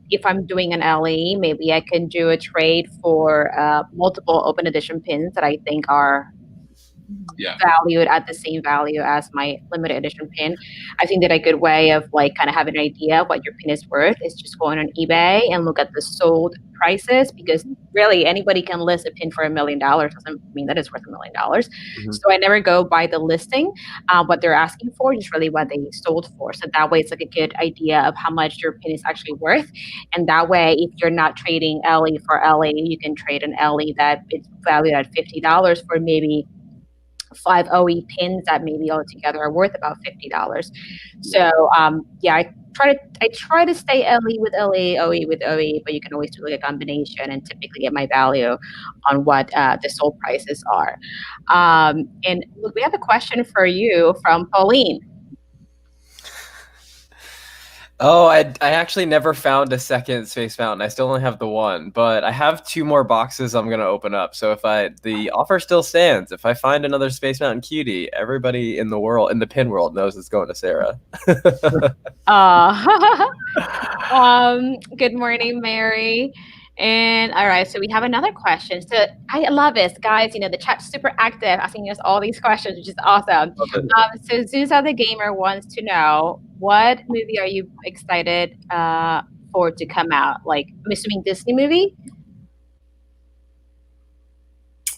if I'm doing an LE, maybe I can do a trade for multiple open edition pins that I think are valued at the same value as my limited edition pin. I think that a good way of like kind of having an idea of what your pin is worth is just going on eBay and look at the sold prices, because really anybody can list a pin for $1 million. Doesn't mean that it's worth $1 million. So I never go by the listing, what they're asking for, just really what they sold for. So that way it's like a good idea of how much your pin is actually worth. And that way, if you're not trading LE for LE, you can trade an LE that it's valued at $50 for maybe 5 OE pins that maybe altogether are worth about $50. So I try to stay LE with LE, OE with OE, but you can always do like a combination and typically get my value on what the sold prices are. And look, we have a question for you from Pauline. Oh, I actually never found a second Space Mountain. I still only have the one, but I have 2 more boxes I'm gonna open up. So if the offer still stands, if I find another Space Mountain cutie, everybody in the world, in the pin world, knows it's going to Sarah. Good morning, Mary. And all right, so we have another question. So I love this, guys. You know, the chat's super active, asking us all these questions, which is awesome. So Zuza the Gamer wants to know, what movie are you excited for to come out? Like, I'm assuming Disney movie?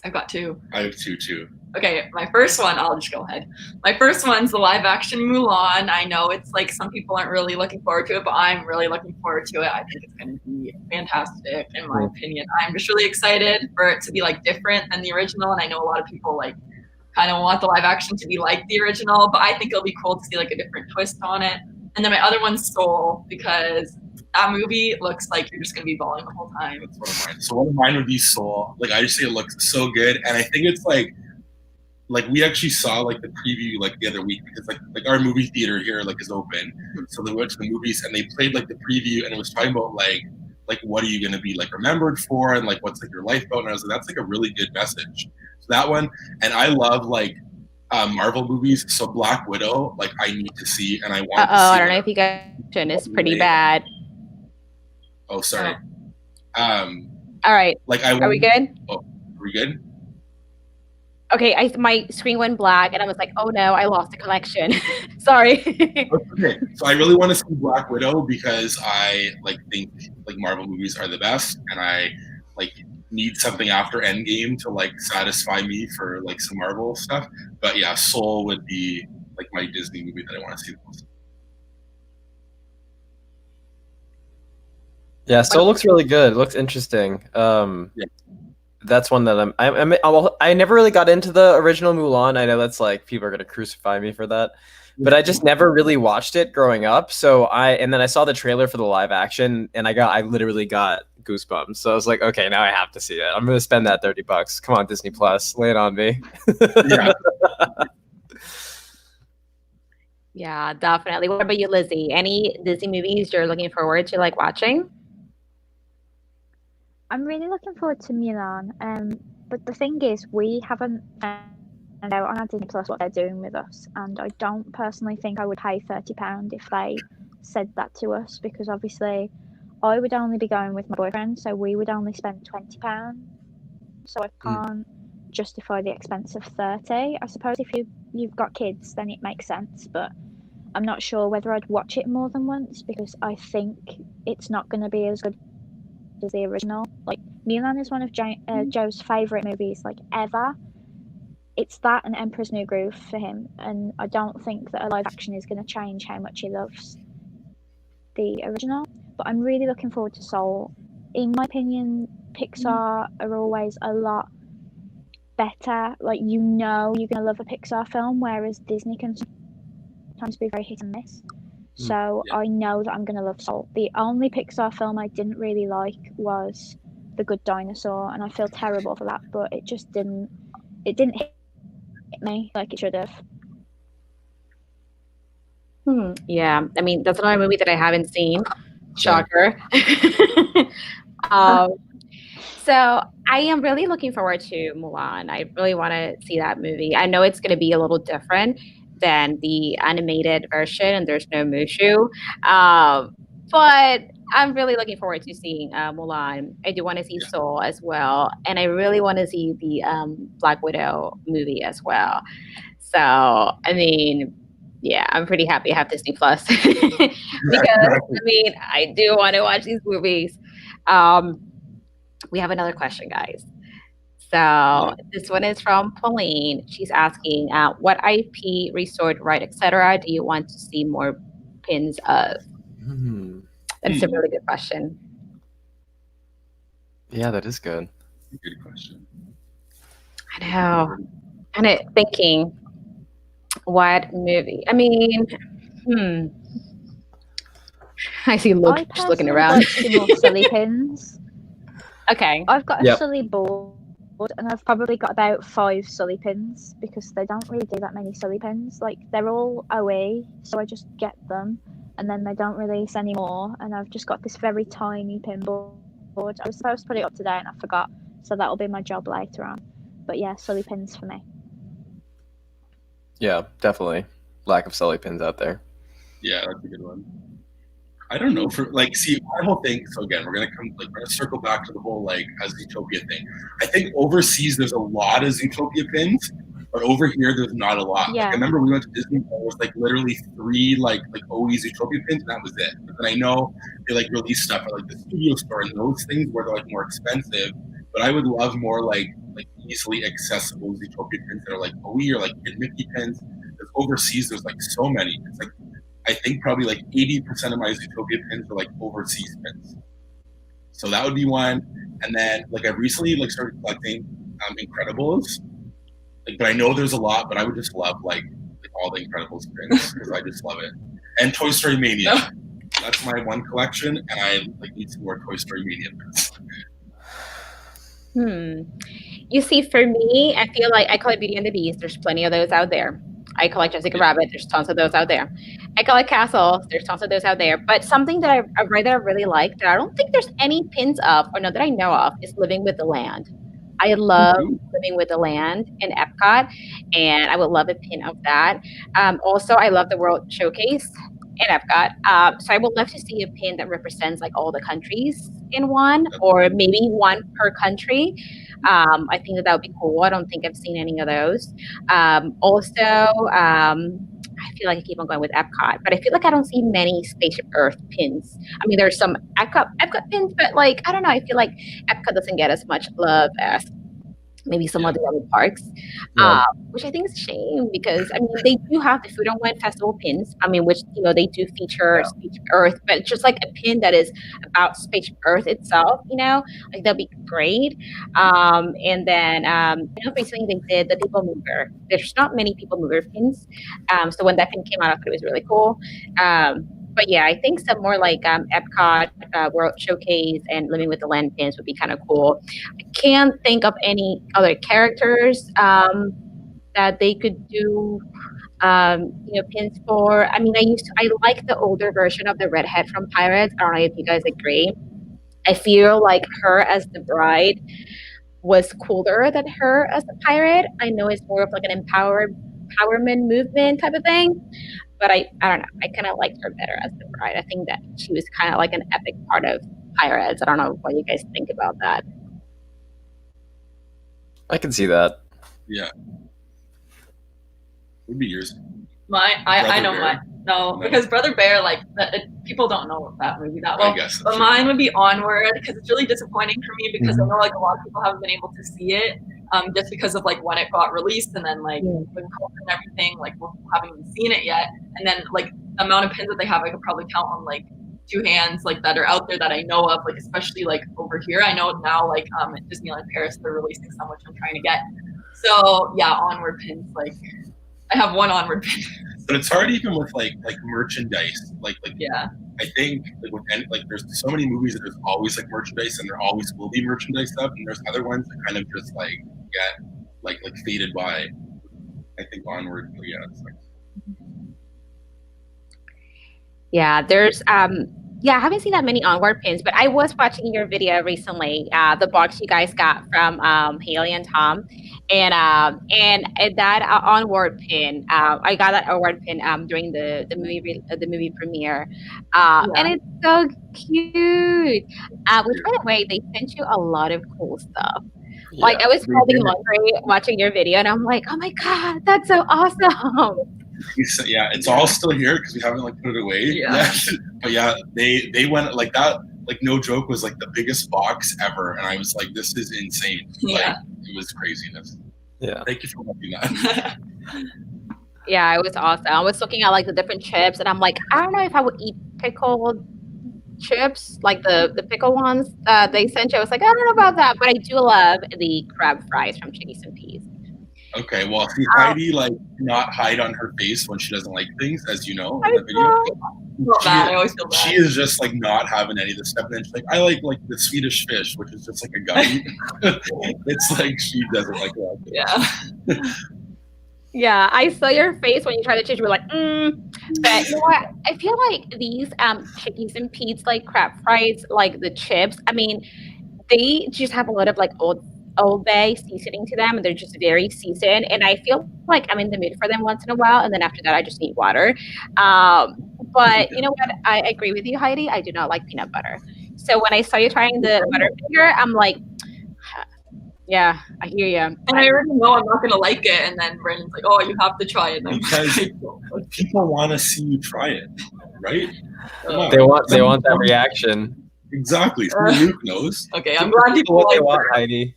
I've got 2. I have 2 too. Okay, my first one, I'll just go ahead. My first one's the live action Mulan. I know it's like some people aren't really looking forward to it, but I'm really looking forward to it. I think it's going to be fantastic, in my opinion. I'm just really excited for it to be like different than the original, and I know a lot of people like kind of want the live action to be like the original, but I think it'll be cool to see like a different twist on it. And then my other one's Soul, because that movie looks like you're just gonna be bawling the whole time. That's one of mine. So one of mine would be Soul. Like I just say it looks so good, and I think it's like we actually saw like the preview like the other week because like our movie theater here like is open, so they went to the movies and they played like the preview and it was talking about like what are you gonna be like remembered for and like what's like your life about, and I was like that's like a really good message. So that one, and I love like Marvel movies, so Black Widow like I need to see and I want to see. I don't know if you guys it's pretty bad. Oh sorry. All right. Like are we good? Oh, are we good? Okay, my screen went black, and I was like, "Oh no, I lost the collection." Sorry. Okay, so I really want to see Black Widow because I like think like Marvel movies are the best, and I like need something after Endgame to like satisfy me for like some Marvel stuff. But yeah, Soul would be like my Disney movie that I want to see the most. Yeah, Soul looks really good. It looks interesting. Yeah. That's one that I never really got into the original Mulan. I know that's like people are gonna crucify me for that, but I just never really watched it growing up. So then I saw the trailer for the live action, and I literally got goosebumps. So I was like, okay, now I have to see it. I'm gonna spend that $30. Come on, Disney Plus, lay it on me. Yeah. Yeah, definitely. What about you, Lizzie? Any Disney movies you're looking forward to like watching? I'm really looking forward to Milan. But the thing is, we haven't found out on our Disney Plus what they're doing with us, and I don't personally think I would pay £30 if they said that to us, because obviously I would only be going with my boyfriend, so we would only spend £20. So I can't justify the expense of 30. I suppose if you've got kids, then it makes sense, but I'm not sure whether I'd watch it more than once because I think it's not going to be as good as the original. Like Milan is one of Joe's favorite movies like ever. It's that and Emperor's New Groove for him, and I don't think that a live action is going to change how much he loves the original. But I'm really looking forward to Soul. In my opinion, Pixar are always a lot better. Like you're gonna love a Pixar film, whereas Disney can sometimes be very hit and miss. So I know that I'm going to love Soul. The only Pixar film I didn't really like was The Good Dinosaur, and I feel terrible for that, but it didn't hit me like it should have. Yeah, I mean, that's another movie that I haven't seen. Shocker. So I am really looking forward to Mulan. I really want to see that movie. I know it's going to be a little different than the animated version, and there's no Mushu. But I'm really looking forward to seeing Mulan. I do want to see Soul as well, and I really want to see the Black Widow movie as well. So, I mean, yeah, I'm pretty happy I have Disney Plus because I mean, I do want to watch these movies. We have another question, guys. So this one is from Pauline. She's asking, what IP, resort, right, etc. do you want to see more pins of? That's a really good question. Yeah, that is good. Good question. I know. Kind of thinking, what movie? I mean, I see Luke just looking around. More silly pins. Okay. I've got a silly board, and I've probably got about 5 Sully pins because they don't really do that many Sully pins. Like they're all OE, so I just get them, and then they don't release any more. And I've just got this very tiny pin board. I was supposed to put it up today, and I forgot, so that'll be my job later on. But yeah, Sully pins for me. Yeah, definitely. Lack of Sully pins out there. Yeah, that's a good one. I don't know, for like, see, my whole thing. So again, we're gonna circle back to the whole like Zootopia thing. I think overseas there's a lot of Zootopia pins, but over here there's not a lot. Yeah. Like, I remember we went to Disney, there was like literally 3 like OE Zootopia pins, and that was it. But then I know they like release stuff at like the studio store and those things where they're like more expensive. But I would love more like easily accessible Zootopia pins that are like OE or like Mickey pins. Because overseas there's like so many. It's like I think probably like 80% of my Zootopia pins are like overseas pins. So that would be one. And then like I recently like started collecting Incredibles. Like, but I know there's a lot, but I would just love like all the Incredibles pins because I just love it. And Toy Story Mania. That's my one collection, and I like need some more Toy Story Mania pins. You see, for me, I feel like I collect Beauty and the Beast. There's plenty of those out there. I collect Jessica Rabbit. There's tons of those out there. I collect castles. There's tons of those out there. But something that I read that I really like that I don't think there's any pins of, or not that I know of, is Living with the Land. I love Living with the Land in Epcot, and I would love a pin of that. Also, I love the World Showcase in Epcot. So I would love to see a pin that represents like all the countries in one, or maybe one per country. I think that would be cool. I don't think I've seen any of those. I feel like I keep on going with Epcot, but I feel like I don't see many Spaceship Earth pins. I mean, there's some Epcot pins, but like, I don't know. I feel like Epcot doesn't get as much love as maybe some of the other parks, which I think is a shame because I mean they do have the Food and Wine Festival pins. I mean, which they do feature Spaceship Earth, but just like a pin that is about Spaceship Earth itself, like that'd be great. And then recently they did the People Mover. There's not many People Mover pins, so when that pin came out, I thought it was really cool. But yeah, I think some more like Epcot, World Showcase, and Living with the Land pins would be kind of cool. I can't think of any other characters that they could do pins for. I mean, I like the older version of the redhead from Pirates. I don't know if you guys agree. I feel like her as the bride was cooler than her as the pirate. I know it's more of like an empowerment movement type of thing. But I don't know. I kind of liked her better as the bride. I think that she was kind of like an epic part of Pirates. I don't know what you guys think about that. I can see that. Yeah. Would be yours. I know mine. No, because Brother Bear, like, people don't know that movie that well. But mine would be Onward, because it's really disappointing for me because I know like a lot of people haven't been able to see it, just because of like when it got released and then like with COVID and everything, like we haven't even seen it yet. And then like the amount of pins that they have, I could probably count on like two hands like that are out there that I know of, like especially like over here. I know now like at Disneyland Paris they're releasing some which I'm trying to get. So yeah, Onward pins, like I have one Onward pin. But it's hard even with like merchandise. Like yeah. I think like there's so many movies that there's always like merchandise and there always will be merchandise stuff, and there's other ones that kind of just like get like faded by. I think Onward, yeah. It's like... Yeah, there's I haven't seen that many Onward pins, but I was watching your video recently, the box you guys got from Haley and Tom, and that Onward pin, I got that Onward pin during the movie premiere, and it's so cute. Which, by the way, they sent you a lot of cool stuff. Yeah, like I was folding laundry watching your video, and I'm like, oh my god, that's so awesome. Yeah, it's all still here because we haven't like put it away. Yeah. But yeah, they went like that. Like no joke, was like the biggest box ever, and I was like, this is insane. Yeah. Like it was craziness. Yeah. Thank you for watching that. Yeah, it was awesome. I was looking at like the different chips, and I'm like, I don't know if I would eat pickled chips, like the pickle ones they sent you. I was like, I don't know about that, but I do love the crab fries from Chickies and Peas. Okay, well, see Heidi like not hide on her face when she doesn't like things, as you know in the video. I always feel bad. She is just like not having any of this stuff, and then she's like, I like the Swedish fish, which is just like a gummy. It's like she doesn't like that. Yeah. Yeah, I saw your face when you tried to change. You were like, But you know what? I feel like these Chickies and Pete's like crab fries, like the chips. I mean, they just have a lot of like Old Bay seasoning to them, and they're just very seasoned, and I feel like I'm in the mood for them once in a while, and then after that I just need water. But you know what, I agree with you, Heidi, I do not like peanut butter. So when I saw you trying the Butterfinger, I'm like, yeah, I hear you. And I already know I'm not gonna like it, and then Brandon's like, oh, you have to try it. Because people want to see you try it, right? They want that reaction. Exactly. So Luke knows. Okay, I'm glad people what they like want, Heidi.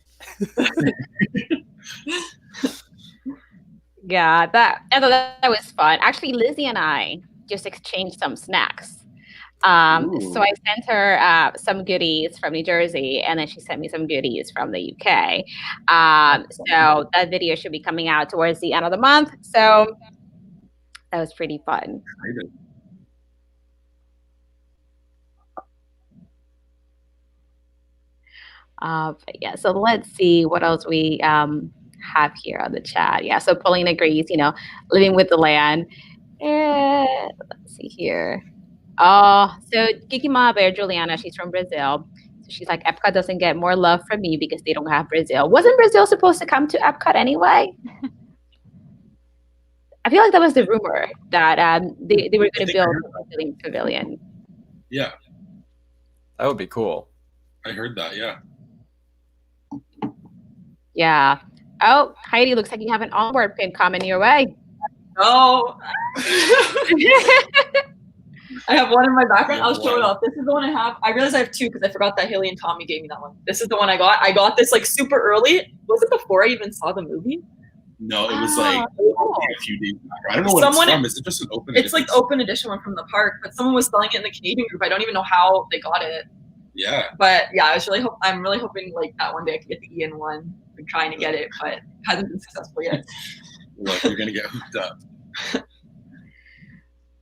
Yeah, I thought that was fun. Actually, Lizzie and I just exchanged some snacks. So I sent her some goodies from New Jersey, and then she sent me some goodies from the UK. So that video should be coming out towards the end of the month. So that was pretty fun. But yeah, so let's see what else we have here on the chat. Yeah, so Pauline agrees, living with the land. Let's see here. Oh, so Kikima Bear Juliana, she's from Brazil. So she's like, Epcot doesn't get more love from me because they don't have Brazil. Wasn't Brazil supposed to come to Epcot anyway? I feel like that was the rumor that they were going to build a Brazilian pavilion. Yeah. That would be cool. I heard that, yeah. Yeah. Oh, Heidi, looks like you have an onboard pin coming your way. Oh. I have one in my background. I'll show it off. This is the one I have. I realized I have two because I forgot that Haley and Tommy gave me that one. This is the one I got. I got this like super early. Was it before I even saw the movie? No, it was like a few days back. I don't know what it's from. Is it just an open edition? It's like the open edition one from the park, but someone was selling it in the Canadian group. I don't even know how they got it. Yeah. But yeah, I'm really hoping like that one day I can get the Ian one. I'm trying to get it, but hasn't been successful yet. Look, you're gonna get hooked up.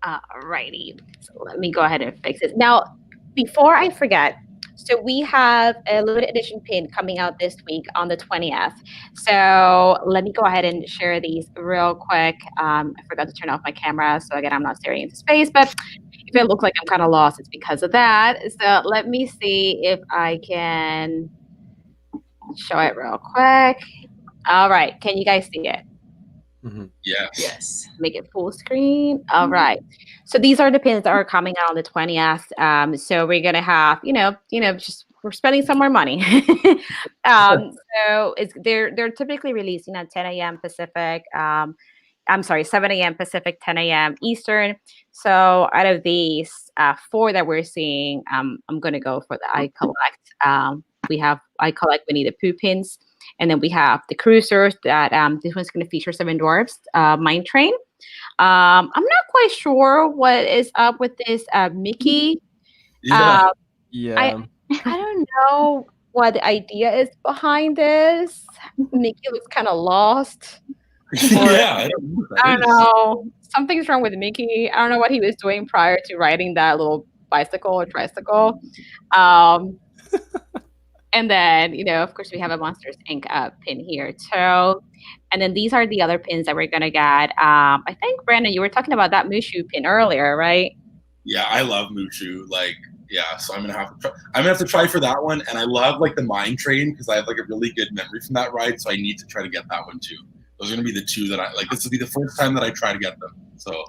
Alrighty. So let me go ahead and fix it. Now, before I forget, so we have a limited edition pin coming out this week on the 20th. So let me go ahead and share these real quick. I forgot to turn off my camera, so again, I'm not staring into space, but if it looks like I'm kind of lost, it's because of that. So let me see if I can show it real quick. All right. Can you guys see it? Mm-hmm. Yeah. Yes. Make it full screen. All right. So these are the pins that are coming out on the 20th. So we're gonna have, just we're spending some more money. So they're typically releasing at 10 a.m. Pacific. I'm sorry, 7 a.m. Pacific, 10 a.m. Eastern. So out of these 4 that we're seeing, I'm gonna go for the I Collect. We have I Collect Winnie the Pooh pins. And then we have the cruisers that this one's going to feature 7 Dwarfs, Mine Train. I'm not quite sure what is up with this Mickey. Yeah. Yeah. I don't know what the idea is behind this. Mickey looks kind of lost. Yeah. I don't know. Something's wrong with Mickey. I don't know what he was doing prior to riding that little bicycle or tricycle. And then, of course, we have a Monsters Inc. Pin here too. And then these are the other pins that we're going to get. I think, Brandon, you were talking about that Mushu pin earlier, right? Yeah, I love Mushu. Like, yeah, so I'm gonna have to try for that one. And I love like the Mine Train because I have like a really good memory from that ride. So I need to try to get that one too. Those are gonna be the 2 that I like. This will be the first time that I try to get them. So.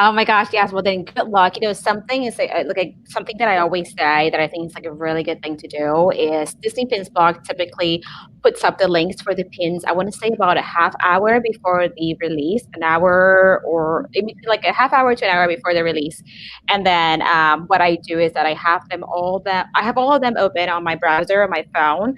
Oh my gosh, yes. Well, then good luck. Something is something that I always say that I think is like a really good thing to do is Disney Pins Blog typically puts up the links for the pins. I want to say about a half hour before the release, an hour or maybe like a half hour to an hour before the release. And then what I do is that I have all of them open on my browser or my phone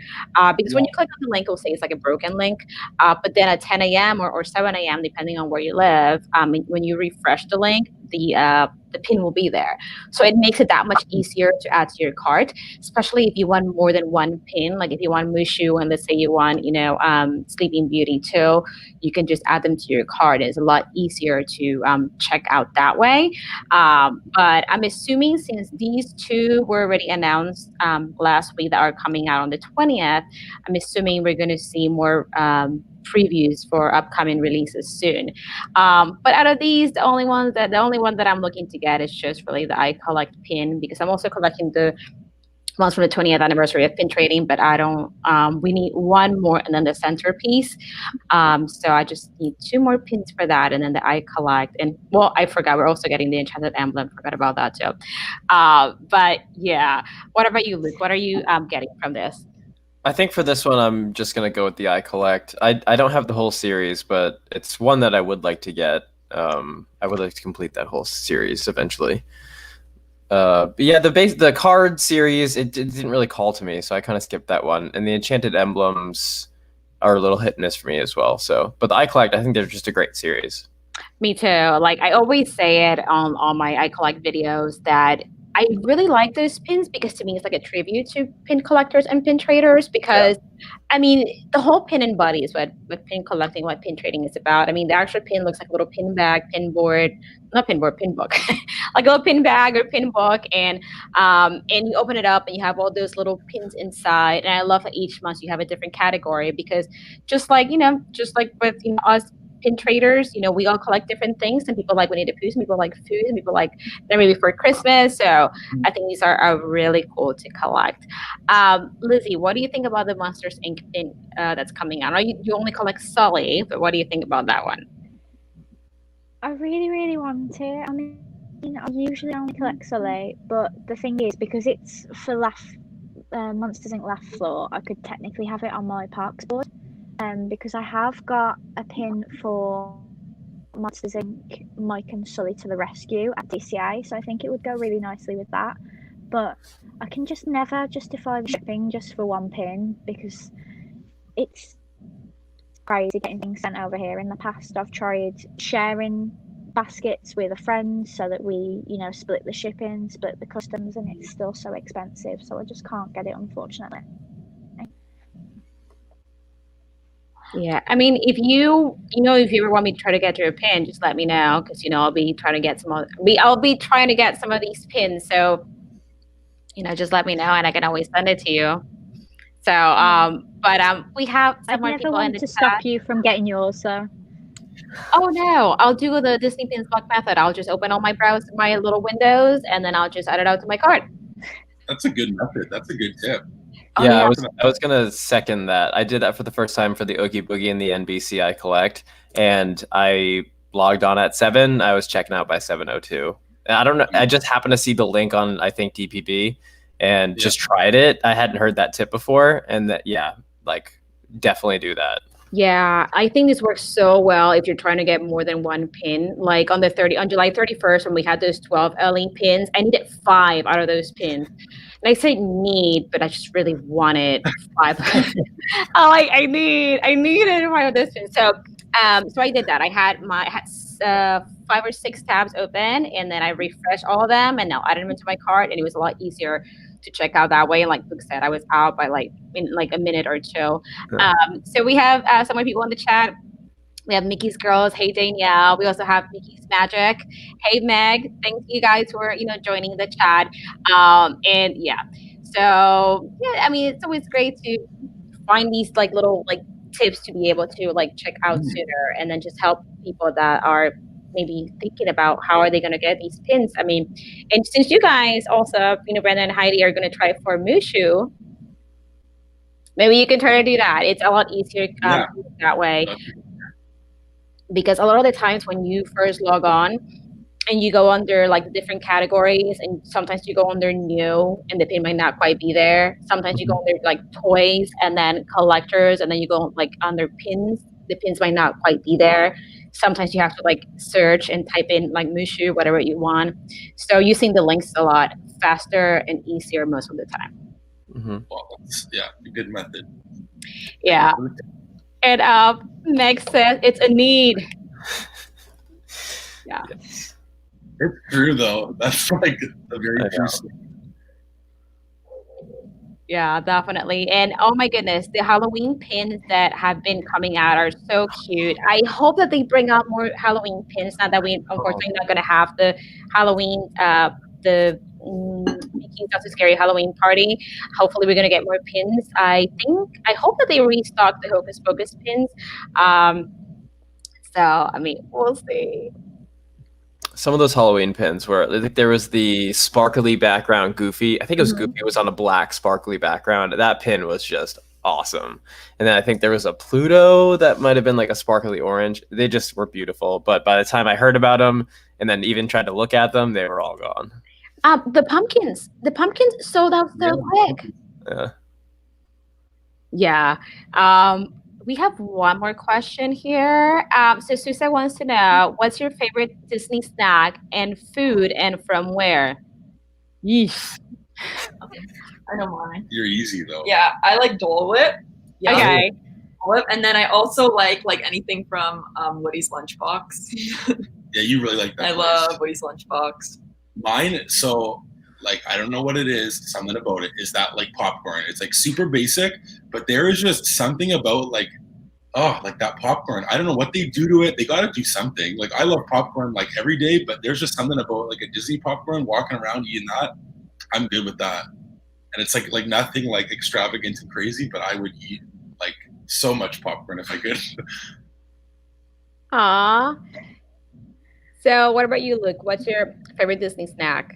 because when you click on the link, it'll say it's like a broken link. But then at 10 a.m. or 7 a.m., depending on where you live, when you refresh the link, the pin will be there. So it makes it that much easier to add to your cart, especially if you want more than one pin. Like if you want Mushu and let's say you want, Sleeping Beauty too, you can just add them to your cart. It's a lot easier to check out that way. But I'm assuming since these 2 were already announced last week that are coming out on the 20th, I'm assuming we're going to see more previews for upcoming releases soon. But out of these, the only one that I'm looking to get is just really the I Collect pin because I'm also collecting the ones from the 20th anniversary of pin trading, but I don't, we need 1 more and then the centerpiece. So I just need 2 more pins for that and then the I Collect. And well, I forgot, we're also getting the Enchanted Emblem. Forgot about that too. But yeah, what about you, Luke? What are you getting from this? I think for this one, I'm just going to go with the I Collect. I don't have the whole series, but it's one that I would like to get. I would like to complete that whole series eventually. But yeah, the card series, it didn't really call to me, so I kind of skipped that one. And the Enchanted Emblems are a little hit and miss for me as well. So, but the I Collect, I think they're just a great series. Me too. Like I always say it on my I Collect videos that I really like those pins because to me it's like a tribute to pin collectors and pin traders because I mean the whole pin and body is what pin collecting, what pin trading is about. I mean the actual pin looks like a little pin bag, pin board, not pin board, pin book. Like a little pin bag or pin book and you open it up and you have all those little pins inside. And I love that each month you have a different category because just like with us pin traders, we all collect different things. Some people like Winnie the Pooh, some people like food, and people like they're maybe for Christmas. So I think these are really cool to collect. Lizzie, what do you think about the Monsters Inc. pin that's coming out? You only collect Sully, but what do you think about that one? I really, really want it. I mean, I usually only collect Sully, but the thing is, because it's for Monsters Inc. Laugh Floor, I could technically have it on my Parks board. Because I have got a pin for Monsters Inc. Mike and Sully to the Rescue at DCA, so I think it would go really nicely with that. But I can just never justify the shipping just for one pin because it's crazy getting things sent over here. In the past, I've tried sharing baskets with a friend so that we, split the shipping, split the customs, and it's still so expensive. So I just can't get it, unfortunately. Yeah, I mean, if you ever want me to try to get your pin, just let me know because I'll be trying to get I'll be trying to get some of these pins. So, just let me know and I can always send it to you. So, but we have some more people in the chat. I never want to stop you from getting yours, so. Oh no, I'll do the Disney Pins block method. I'll just open all my little windows and then I'll just add it out to my cart. That's a good method. That's a good tip. Yeah, I was gonna second that. I did that for the first time for the Oogie Boogie and the NBC I collect, and I logged on at 7. I was checking out by 7:02. And I don't know. I just happened to see the link on I think DPB, and just tried it. I hadn't heard that tip before, and definitely do that. Yeah, I think this works so well if you're trying to get more than one pin. Like on July 31st, when we had those 12 LE pins, I needed 5 out of those pins. And I say need, but I just really wanted 5. I needed 5 of those pins. So I did that. I had 5 or 6 tabs open, and then I refreshed all of them, and now added them into my cart, and it was a lot easier to check out that way. And like Luke said, I was out by in a minute or two. So we have some more people in the chat. We have Mickey's Girls. Hey, Danielle. We also have Mickey's Magic. Hey, Meg. Thank you guys for, joining the chat. And yeah, so yeah, I mean, it's always great to find these little tips to be able to check out sooner and then just help people that are maybe thinking about how are they going to get these pins. I mean, and since you guys also, Brenda and Heidi are going to try for Mushu, maybe you can try to do that. It's a lot easier that way. Because a lot of the times when you first log on and you go under the different categories, and sometimes you go under new and the pin might not quite be there. Sometimes you go under toys and then collectors, and then you go under pins. The pins might not quite be there. Sometimes you have to search and type in Mushu, whatever you want. So using the links a lot faster and easier most of the time. Mm-hmm. Well, yeah, a good method. Yeah. And Meg says it's a need. Yeah. Yes. It's true though. That's a very true statement. Yeah, definitely. And oh my goodness, the Halloween pins that have been coming out are so cute. I hope that they bring out more Halloween pins now that we unfortunately not going to have the Halloween, the Mickey's Not So Scary Halloween party. Hopefully we're going to get more pins. I hope that they restock the Hocus Pocus pins. So, I mean, we'll see. Some of those Halloween pins where there was the sparkly background Goofy. I think it was Goofy. It was on a black sparkly background. That pin was just awesome. And then I think there was a Pluto that might have been a sparkly orange. They just were beautiful. But by the time I heard about them and then even tried to look at them, they were all gone. The pumpkins sold out so quick. Yeah. We have one more question here. So Susa wants to know, what's your favorite Disney snack and food, and from where? Yeesh. I know mine. You're easy though. Yeah, I like Dole Whip. Yeah. Okay. Dole Whip, and then I also like anything from Woody's Lunchbox. Yeah, you really like that. I love Woody's Lunchbox. Mine, so like I don't know what it is, something about it is that like popcorn. It's like super basic, but there is just something about like, oh, like that popcorn. I don't know what they do to it. They got to do something. Like I love popcorn like every day, but there's just something about like a Disney popcorn, walking around eating that. I'm good with that. And it's like nothing like extravagant and crazy, but I would eat like so much popcorn if I could. Aw. So, what about you, Luke? What's your favorite Disney snack?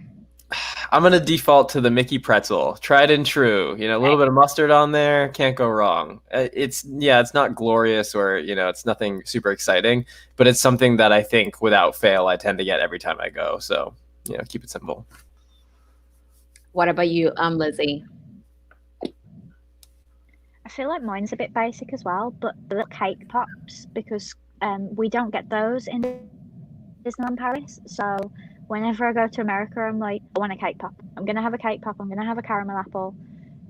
I'm gonna default to the Mickey pretzel, tried and true. You know, a little bit of mustard on there, can't go wrong. It's not glorious or it's nothing super exciting, but it's something that I think without fail I tend to get every time I go. So keep it simple. What about you, Lizzie? I feel like mine's a bit basic as well, but the little cake pops, because we don't get those in Disneyland Paris. So whenever I go to America, I'm like, I want a cake pop. I'm going to have a cake pop. I'm going to have a caramel apple,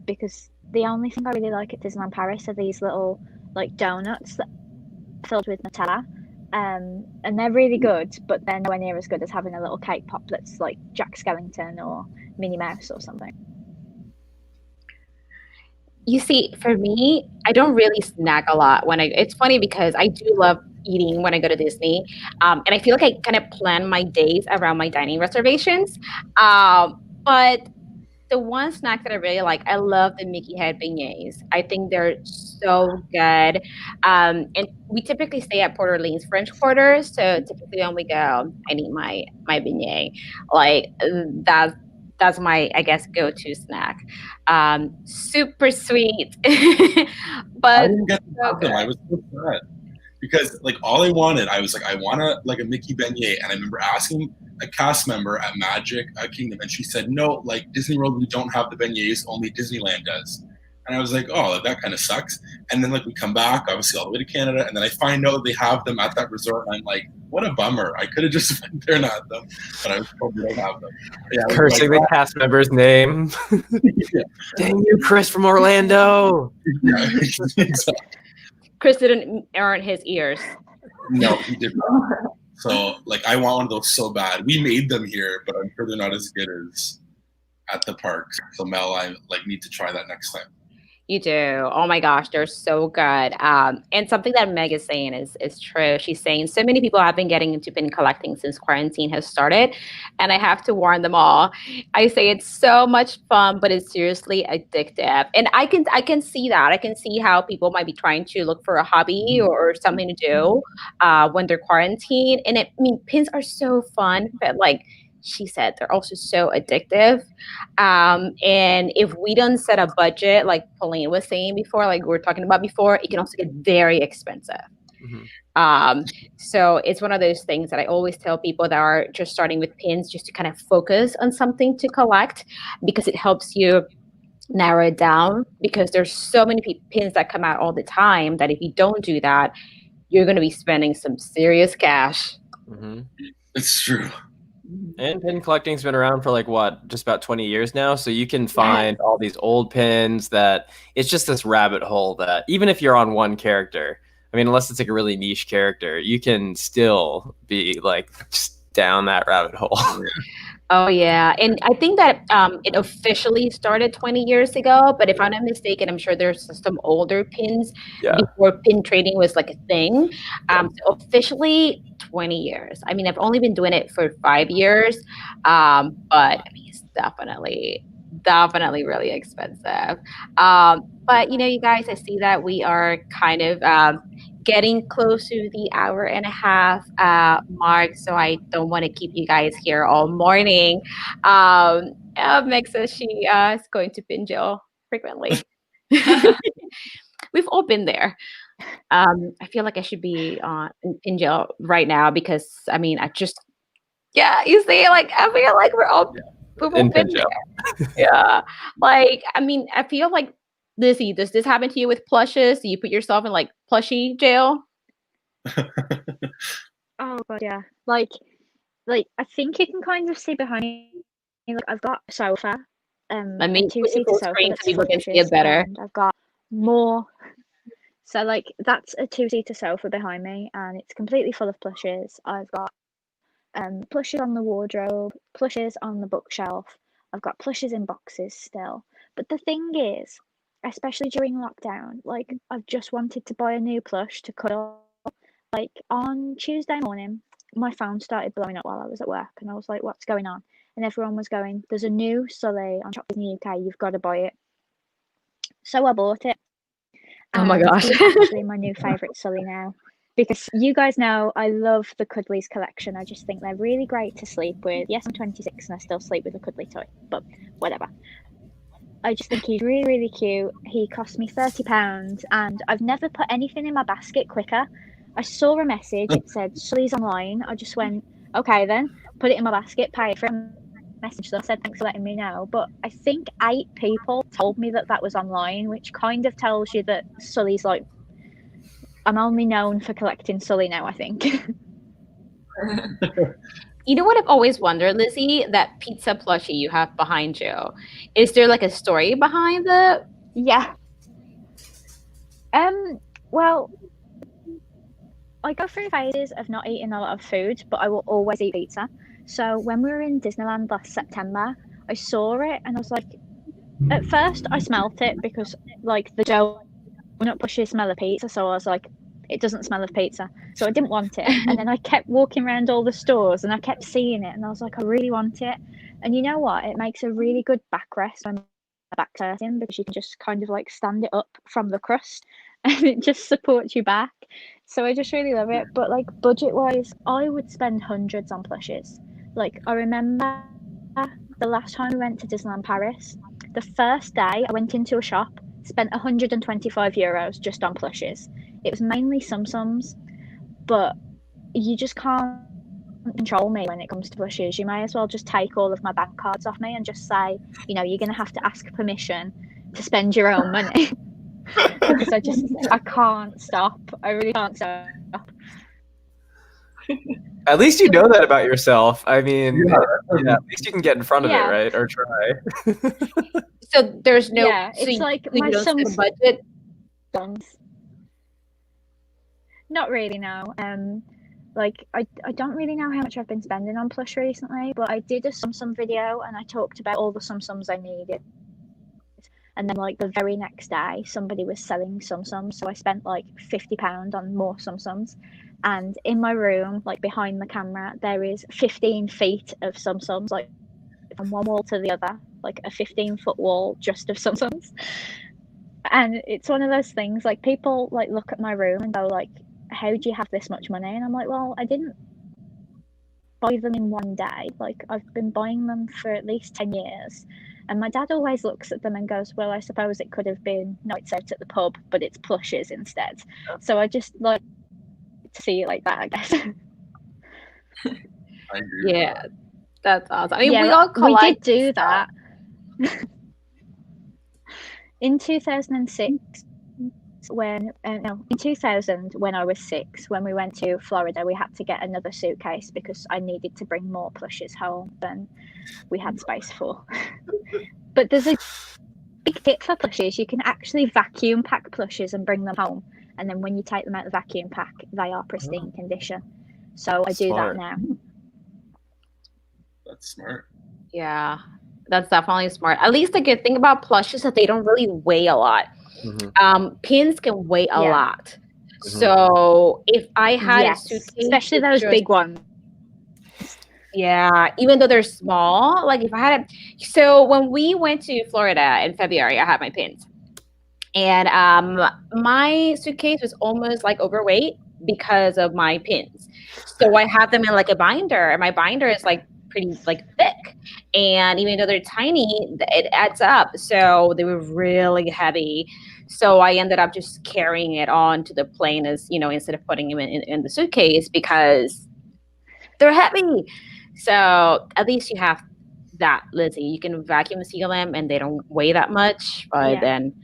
because the only thing I really like at Disneyland Paris are these little like donuts that are filled with Nutella. And they're really good, but they're nowhere near as good as having a little cake pop that's like Jack Skellington or Minnie Mouse or something. You see, for me, I don't really snack a lot it's funny because I do love eating when I go to Disney. And I feel like I kind of plan my days around my dining reservations. But the one snack that I really like, I love the Mickey head beignets. I think they're so good. And we typically stay at Port Orleans French Quarter. So typically when we go, I need my beignet. Like that's my, I guess, go-to snack. Super sweet, I but didn't get to so have them. good. I was so sad because like all I wanted, I was like, I want a Mickey beignet, and I remember asking a cast member at Magic Kingdom, and she said, no, like Disney World, we don't have the beignets, only Disneyland does. And I was like, oh, that kind of sucks. And then like we come back, obviously all the way to Canada, and then I find out they have them at that resort, and I'm like, what a bummer. I could have just went there and had them, but I was told they don't have them. Yeah, Cursing the cast member's name. Yeah. Dang you, Chris from Orlando. Yeah, exactly. Chris didn't earn his ears. No, he did not. So like I want one of those so bad. We made them here, but I'm sure they're not as good as at the parks. So Mel, I like need to try that next time. You do. Oh my gosh, they're so good. And something that Meg is saying is true. She's saying so many people have been getting into pin collecting since quarantine has started, and I have to warn them all. I say it's so much fun, but it's seriously addictive. And I can see that. I can see how people might be trying to look for a hobby or something to do when they're quarantined. And I mean, pins are so fun, but like she said, they're also so addictive. And if we don't set a budget, like Pauline was saying before, like we were talking about before, it can also get very expensive. Mm-hmm. So it's one of those things that I always tell people that are just starting with pins, just to kind of focus on something to collect, because it helps you narrow it down, because there's so many pins that come out all the time that if you don't do that, you're going to be spending some serious cash. Mm-hmm. It's true. And pin collecting's been around for like what, just about 20 years now. So you can find all these old pins that it's just this rabbit hole that even if you're on one character, I mean, unless it's like a really niche character, you can still be like just down that rabbit hole. Oh yeah, and I think that it officially started 20 years ago. But if I'm not mistaken, I'm sure there's some older pins before pin trading was like a thing. So officially 20 years. I mean, I've only been doing it for 5 years, but I mean, it's definitely really expensive. But you guys, I see that we are kind of getting close to the hour and a half mark, so I don't want to keep you guys here all morning. Meg says she is going to pin jail frequently. We've all been there. I feel like I should be in jail right now, because I mean, you see, like I feel like we're all been there. Yeah, like I mean, I feel like, Lizzie, does this happen to you with plushes? Do you put yourself in like plushie jail? Oh god, yeah. Like I think you can kind of see behind me. Like I've got a sofa, Let me a two-seater sofa so that's people full can of see it plushes, better. and I've got more. So like that's a two-seater sofa behind me, and it's completely full of plushes. I've got plushes on the wardrobe, plushes on the bookshelf. I've got plushes in boxes still. But the thing is, especially during lockdown, like I've just wanted to buy a new plush to cuddle. Like on Tuesday morning, my phone started blowing up while I was at work, and I was like, "What's going on?" And everyone was going, "There's a new Sully on Shop in the UK. You've got to buy it." So I bought it. Oh my And gosh. he's actually my new favourite Sully now. Because you guys know I love the Cuddlies collection. I just think they're really great to sleep with. Yes, I'm 26 and I still sleep with a cuddly toy, but whatever. I just think he's really, really cute. He cost me £30 and I've never put anything in my basket quicker. I saw a message, it said Sully's online. I just went, okay then, put it in my basket, paid for it. Message them, said thanks for letting me know. But I think 8 people told me that was online, which kind of tells you that Sully's like, I'm only known for collecting Sully now, I think. You know what I've always wondered, Lizzie? That pizza plushie you have behind you. Is there like a story behind the? Yeah. Well, I go through phases of not eating a lot of food, but I will always eat pizza. So when we were in Disneyland last September, I saw it and I was like, at first I smelt it because like the donut plushies smell of pizza. So I was like, it doesn't smell of pizza. So I didn't want it. And then I kept walking around all the stores and I kept seeing it and I was like, I really want it. And you know what? It makes a really good backrest when my back's hurting because you can just kind of like stand it up from the crust and it just supports you back. So I just really love it. But like budget wise, I would spend hundreds on plushes. Like I remember the last time we went to Disneyland Paris, the first day I went into a shop, spent €125 just on plushes. It was mainly Sum-Sums, but you just can't control me when it comes to plushes. You may as well just take all of my bank cards off me and just say, you know, you're going to have to ask permission to spend your own money. Because I can't stop. I really can't stop. At least you know that about yourself. I mean, yeah, at least you can get in front of it, right? Or try. So there's no. Yeah, so it's like you my don't set a son's budget. Not really, no. Like I don't really know how much I've been spending on plush recently, but I did a Sum video and I talked about all the Sum-Sums I needed. And then like the very next day, somebody was selling Sum-Sums, so I spent like £50 on more Sum-Sums. And in my room, like behind the camera, there is 15 feet of Sum-Sums, like from one wall to the other, like a 15-foot wall just of Sum-Sums. And it's one of those things, like people like look at my room and go like, how do you have this much money? And I'm like, well, I didn't buy them in one day. Like I've been buying them for at least 10 years. And my dad always looks at them and goes, well, I suppose it could have been nights out at the pub, but it's plushes instead. So I just like to see it like that, I guess. I agree. Yeah, that's awesome. I mean, yeah, we all collect. We did do that. In 2006, in 2000, when I was 6, when we went to Florida, we had to get another suitcase because I needed to bring more plushes home than we had space for. But there's a big tip for plushes. You can actually vacuum pack plushes and bring them home. And then when you take them out of the vacuum pack, they are pristine condition. So I do that now. That's smart. Yeah, that's definitely smart. At least the good thing about plushes is that they don't really weigh a lot. Pins can weigh a lot. So if I had a suitcase, especially those big ones. Yeah, even though they're small, like if I had so when we went to Florida in February, I had my pins. And my suitcase was almost like overweight because of my pins. So I have them in like a binder, and my binder is like pretty like thick. And even though they're tiny, it adds up. So they were really heavy. So I ended up just carrying it on to the plane as, you know, instead of putting them in the suitcase because they're heavy. So at least you have that, Lizzie. You can vacuum seal them and they don't weigh that much. But then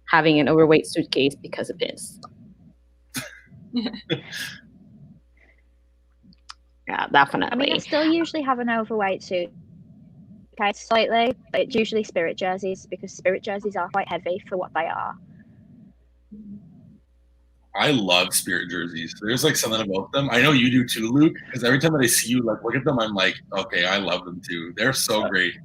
having an overweight suitcase because of this. Yeah, definitely. I mean, I still usually have an overweight suitcase slightly, but it's usually Spirit jerseys because Spirit jerseys are quite heavy for what they are. I love Spirit jerseys. There's like something about them. I know you do too, Luke, because every time that I see you like look at them, I'm like, okay, I love them too. They're so great.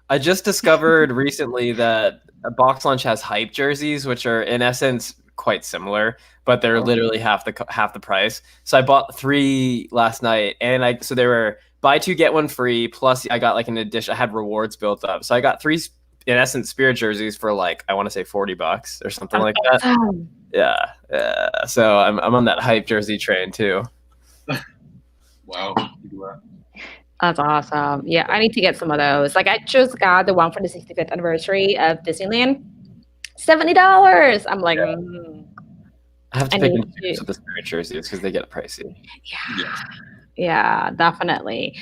I just discovered recently that a box lunch has hype jerseys, which are in essence quite similar, but they're literally half the price. So I bought 3 last night, and so they were buy 2 get 1 free. Plus, I got like an addition. I had rewards built up, so I got 3 in essence Spirit jerseys for like I want to say $40 or something like that. Yeah. So I'm on that hype jersey train too. Wow. That's awesome. Yeah, I need to get some of those. Like I just got the one for the 65th anniversary of Disneyland. $70. I'm like, I have to pick and choose with the Spirit jerseys because they get pricey. Yeah, definitely.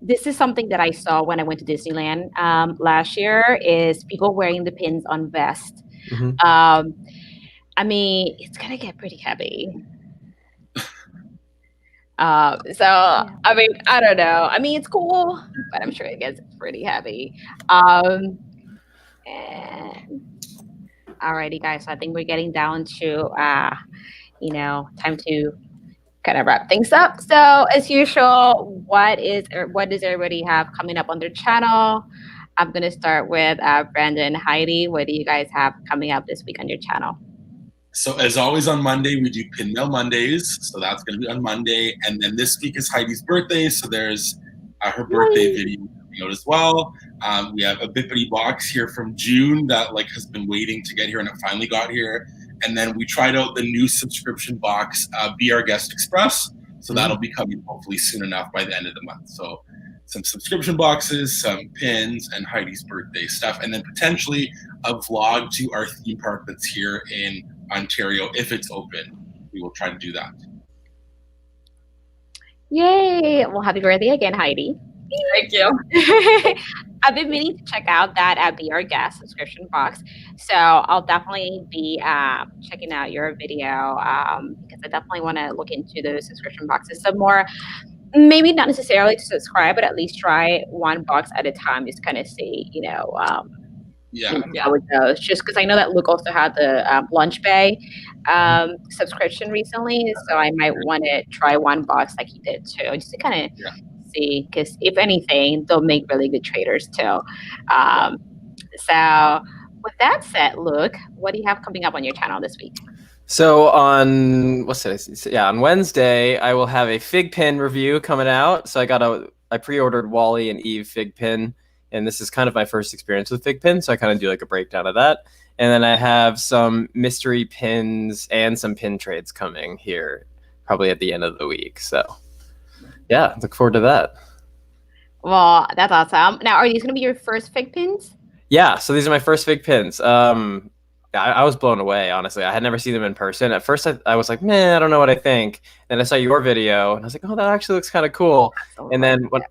This is something that I saw when I went to Disneyland last year is people wearing the pins on vest. I mean, it's gonna get pretty heavy. I mean, I don't know. I mean, it's cool, but I'm sure it gets pretty heavy. And alrighty, guys. So I think we're getting down to, time to kind of wrap things up. So as usual, what does everybody have coming up on their channel? I'm gonna start with Brandon, Heidi. What do you guys have coming up this week on your channel? So as always on Monday, we do Pin Mail Mondays. So that's going to be on Monday. And then this week is Heidi's birthday. So there's her birthday video coming out as well. We have a Bippity box here from June that has been waiting to get here and it finally got here. And then we tried out the new subscription box, Be Our Guest Express. So that'll be coming hopefully soon enough by the end of the month. So some subscription boxes, some pins, and Heidi's birthday stuff. And then potentially a vlog to our theme park that's here in Ontario. If it's open, we will try to do that. Yay! Well, happy birthday again, Heidi. Thank you. I've been meaning to check out that Be Our Guest subscription box. So I'll definitely be checking out your video because I definitely want to look into those subscription boxes some more. Maybe not necessarily to subscribe, but at least try one box at a time, just kind of see, how it goes. Just because I know that Luke also had the lunch bay subscription recently, so I might want to try one box like he did too, just to kind of see. Because if anything, they'll make really good traders too. So with that said, Luke, what do you have coming up on your channel this week? So on on Wednesday, I will have a fig pin review coming out. So I pre-ordered Wally and Eve fig pin. And this is kind of my first experience with fig pins, so I kind of do like a breakdown of that. And then I have some mystery pins and some pin trades coming here probably at the end of the week. So yeah, look forward to that. Well, that's awesome. Now, are these going to be your first fig pins? Yeah, so these are my first fig pins. I was blown away, honestly. I had never seen them in person. At first, I was like, man, I don't know what I think. Then I saw your video, and I was like, oh, that actually looks kind of cool. And then when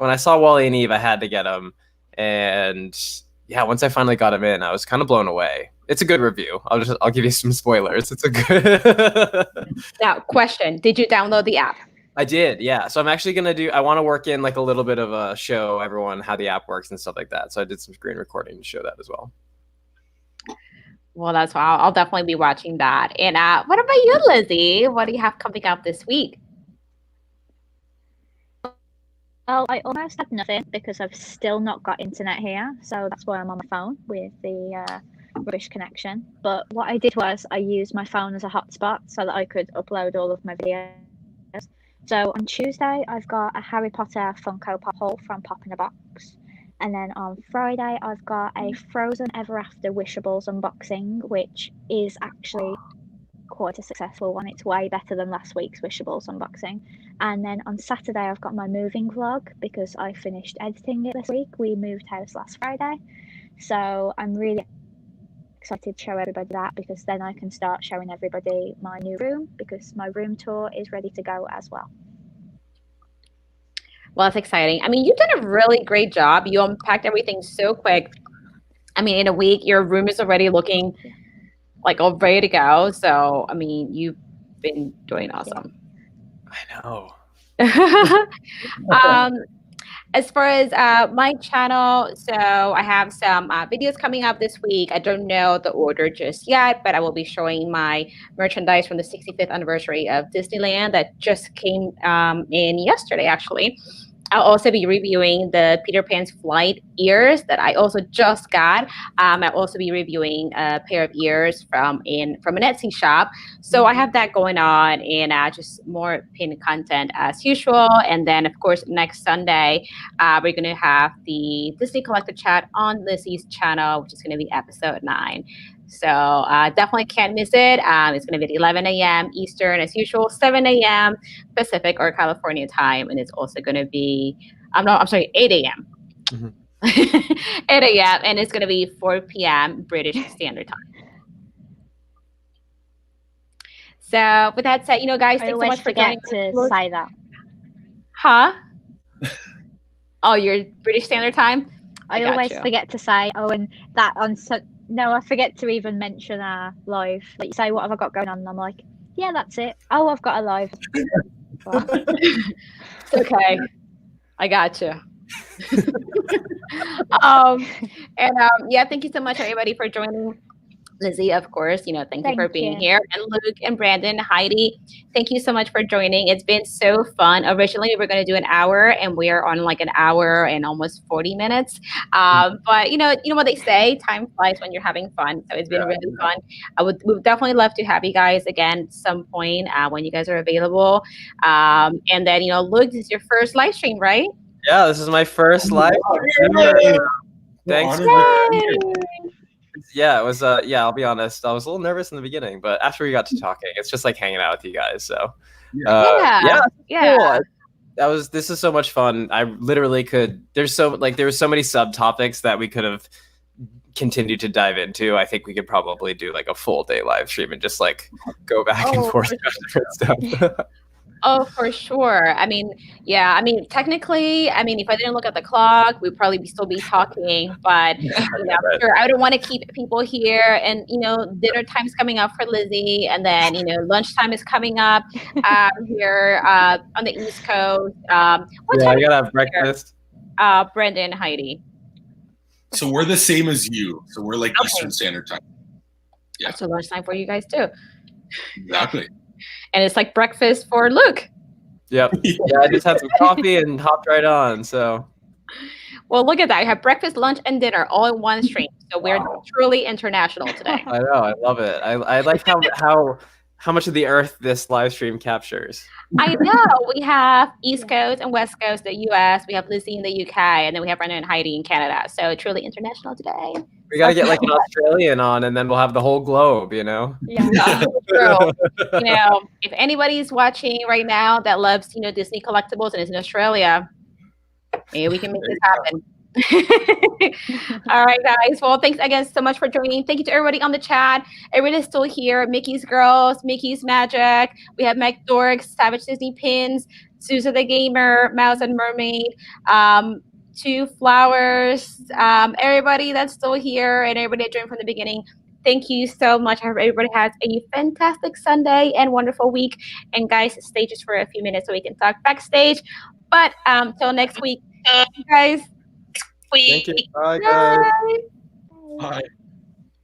I saw Wally and Eve, I had to get them. And yeah, once I finally got them in, I was kind of blown away. It's a good review. I'll give you some spoilers. It's a good. Now, question: did you download the app? I did, yeah. So I'm actually I want to work in like a little bit of a show everyone how the app works and stuff like that. So I did some screen recording to show that as well. Well, that's why I'll definitely be watching that. And what about you, Lizzie? What do you have coming up this week? Well, I almost have nothing because I've still not got internet here. So that's why I'm on my phone with the rubbish connection. But what I did was I used my phone as a hotspot so that I could upload all of my videos. So on Tuesday, I've got a Harry Potter Funko Pop haul from Pop in a Box. And then on Friday, I've got a Frozen Ever After Wishables unboxing, which is actually quite a successful one. It's way better than last week's Wishables unboxing. And then on Saturday, I've got my moving vlog because I finished editing it this week. We moved house last Friday. So I'm really excited to show everybody that because then I can start showing everybody my new room because my room tour is ready to go as well. Well, that's exciting. I mean, you've done a really great job. You unpacked everything so quick. I mean, in a week, your room is already looking like all ready to go. So, I mean, you've been doing awesome. I know. As far as my channel, so I have some videos coming up this week. I don't know the order just yet, but I will be showing my merchandise from the 65th anniversary of Disneyland that just came in yesterday, actually. I'll also be reviewing the Peter Pan's Flight ears that I also just got. I'll also be reviewing a pair of ears from an Etsy shop. So I have that going on, and just more pin content as usual. And then, of course, next Sunday, we're going to have the Disney Collector Chat on Lizzie's channel, which is going to be episode 9. So definitely can't miss it. It's going to be at 11 a.m. Eastern as usual, 7 a.m. Pacific or California time. And it's also going to be, 8 a.m. Mm-hmm. 8 a.m. And it's going to be 4 p.m. British Standard Time. So with that said, guys, thanks so much for joining. To say that. Huh? Oh, your British Standard Time? I always forget to say, and that on no, I forget to even mention our live. Like you say, what have I got going on? And I'm like, yeah, that's it. Oh, I've got a live. It's okay. I gotcha. Thank you so much, everybody, for joining. Lizzie, of course, thank you for being here. And Luke and Brandon, Heidi, thank you so much for joining. It's been so fun. Originally, we were going to do an hour, and we are on like an hour and almost 40 minutes. But you know what they say, time flies when you're having fun. So it's been really fun. We would definitely love to have you guys again at some point when you guys are available. And then, Luke, this is your first live stream, right? Yeah, this is my first live stream. Thanks. Yeah, it was. I'll be honest. I was a little nervous in the beginning, but after we got to talking, it's just like hanging out with you guys. So, cool. This is so much fun. I literally could. There were so many subtopics that we could have continued to dive into. I think we could probably do like a full day live stream and just like go back and forth about different stuff. Oh, for sure. Technically, if I didn't look at the clock, we'd probably still be talking. But sure, I don't want to keep people here. And dinner time's coming up for Lizzie, and then lunchtime is coming up here on the East Coast. I gotta have breakfast. Brendan, Heidi. So we're the same as you. So we're like Eastern Standard Time. Yeah. So lunchtime for you guys too. Exactly. And it's like breakfast for Luke. Yep. Yeah, I just had some coffee and hopped right on. So. Well, look at that. I have breakfast, lunch, and dinner all in one stream. So we're truly international today. I know. I love it. I like how much of the earth this live stream captures. I know. We have East Coast and West Coast, the U.S. We have Lizzie in the UK, and then we have Brenda and Heidi in Canada. So truly international today. We got to get like an Australian on, and then we'll have the whole globe, Yeah, true. If anybody's watching right now that loves, Disney collectibles and is in Australia, maybe we can make this happen. All right, guys. Well, thanks again so much for joining. Thank you to everybody on the chat. Everybody's still here. Mickey's Girls, Mickey's Magic. We have Meg Dorks, Savage Disney Pins, Susa the Gamer, Mouse and Mermaid, Two Flowers, everybody that's still here, and everybody that joined from the beginning. Thank you so much. I hope everybody has a fantastic Sunday and wonderful week. And guys, stay just for a few minutes so we can talk backstage. But till next week, guys. Thank you. Bye, guys. Bye.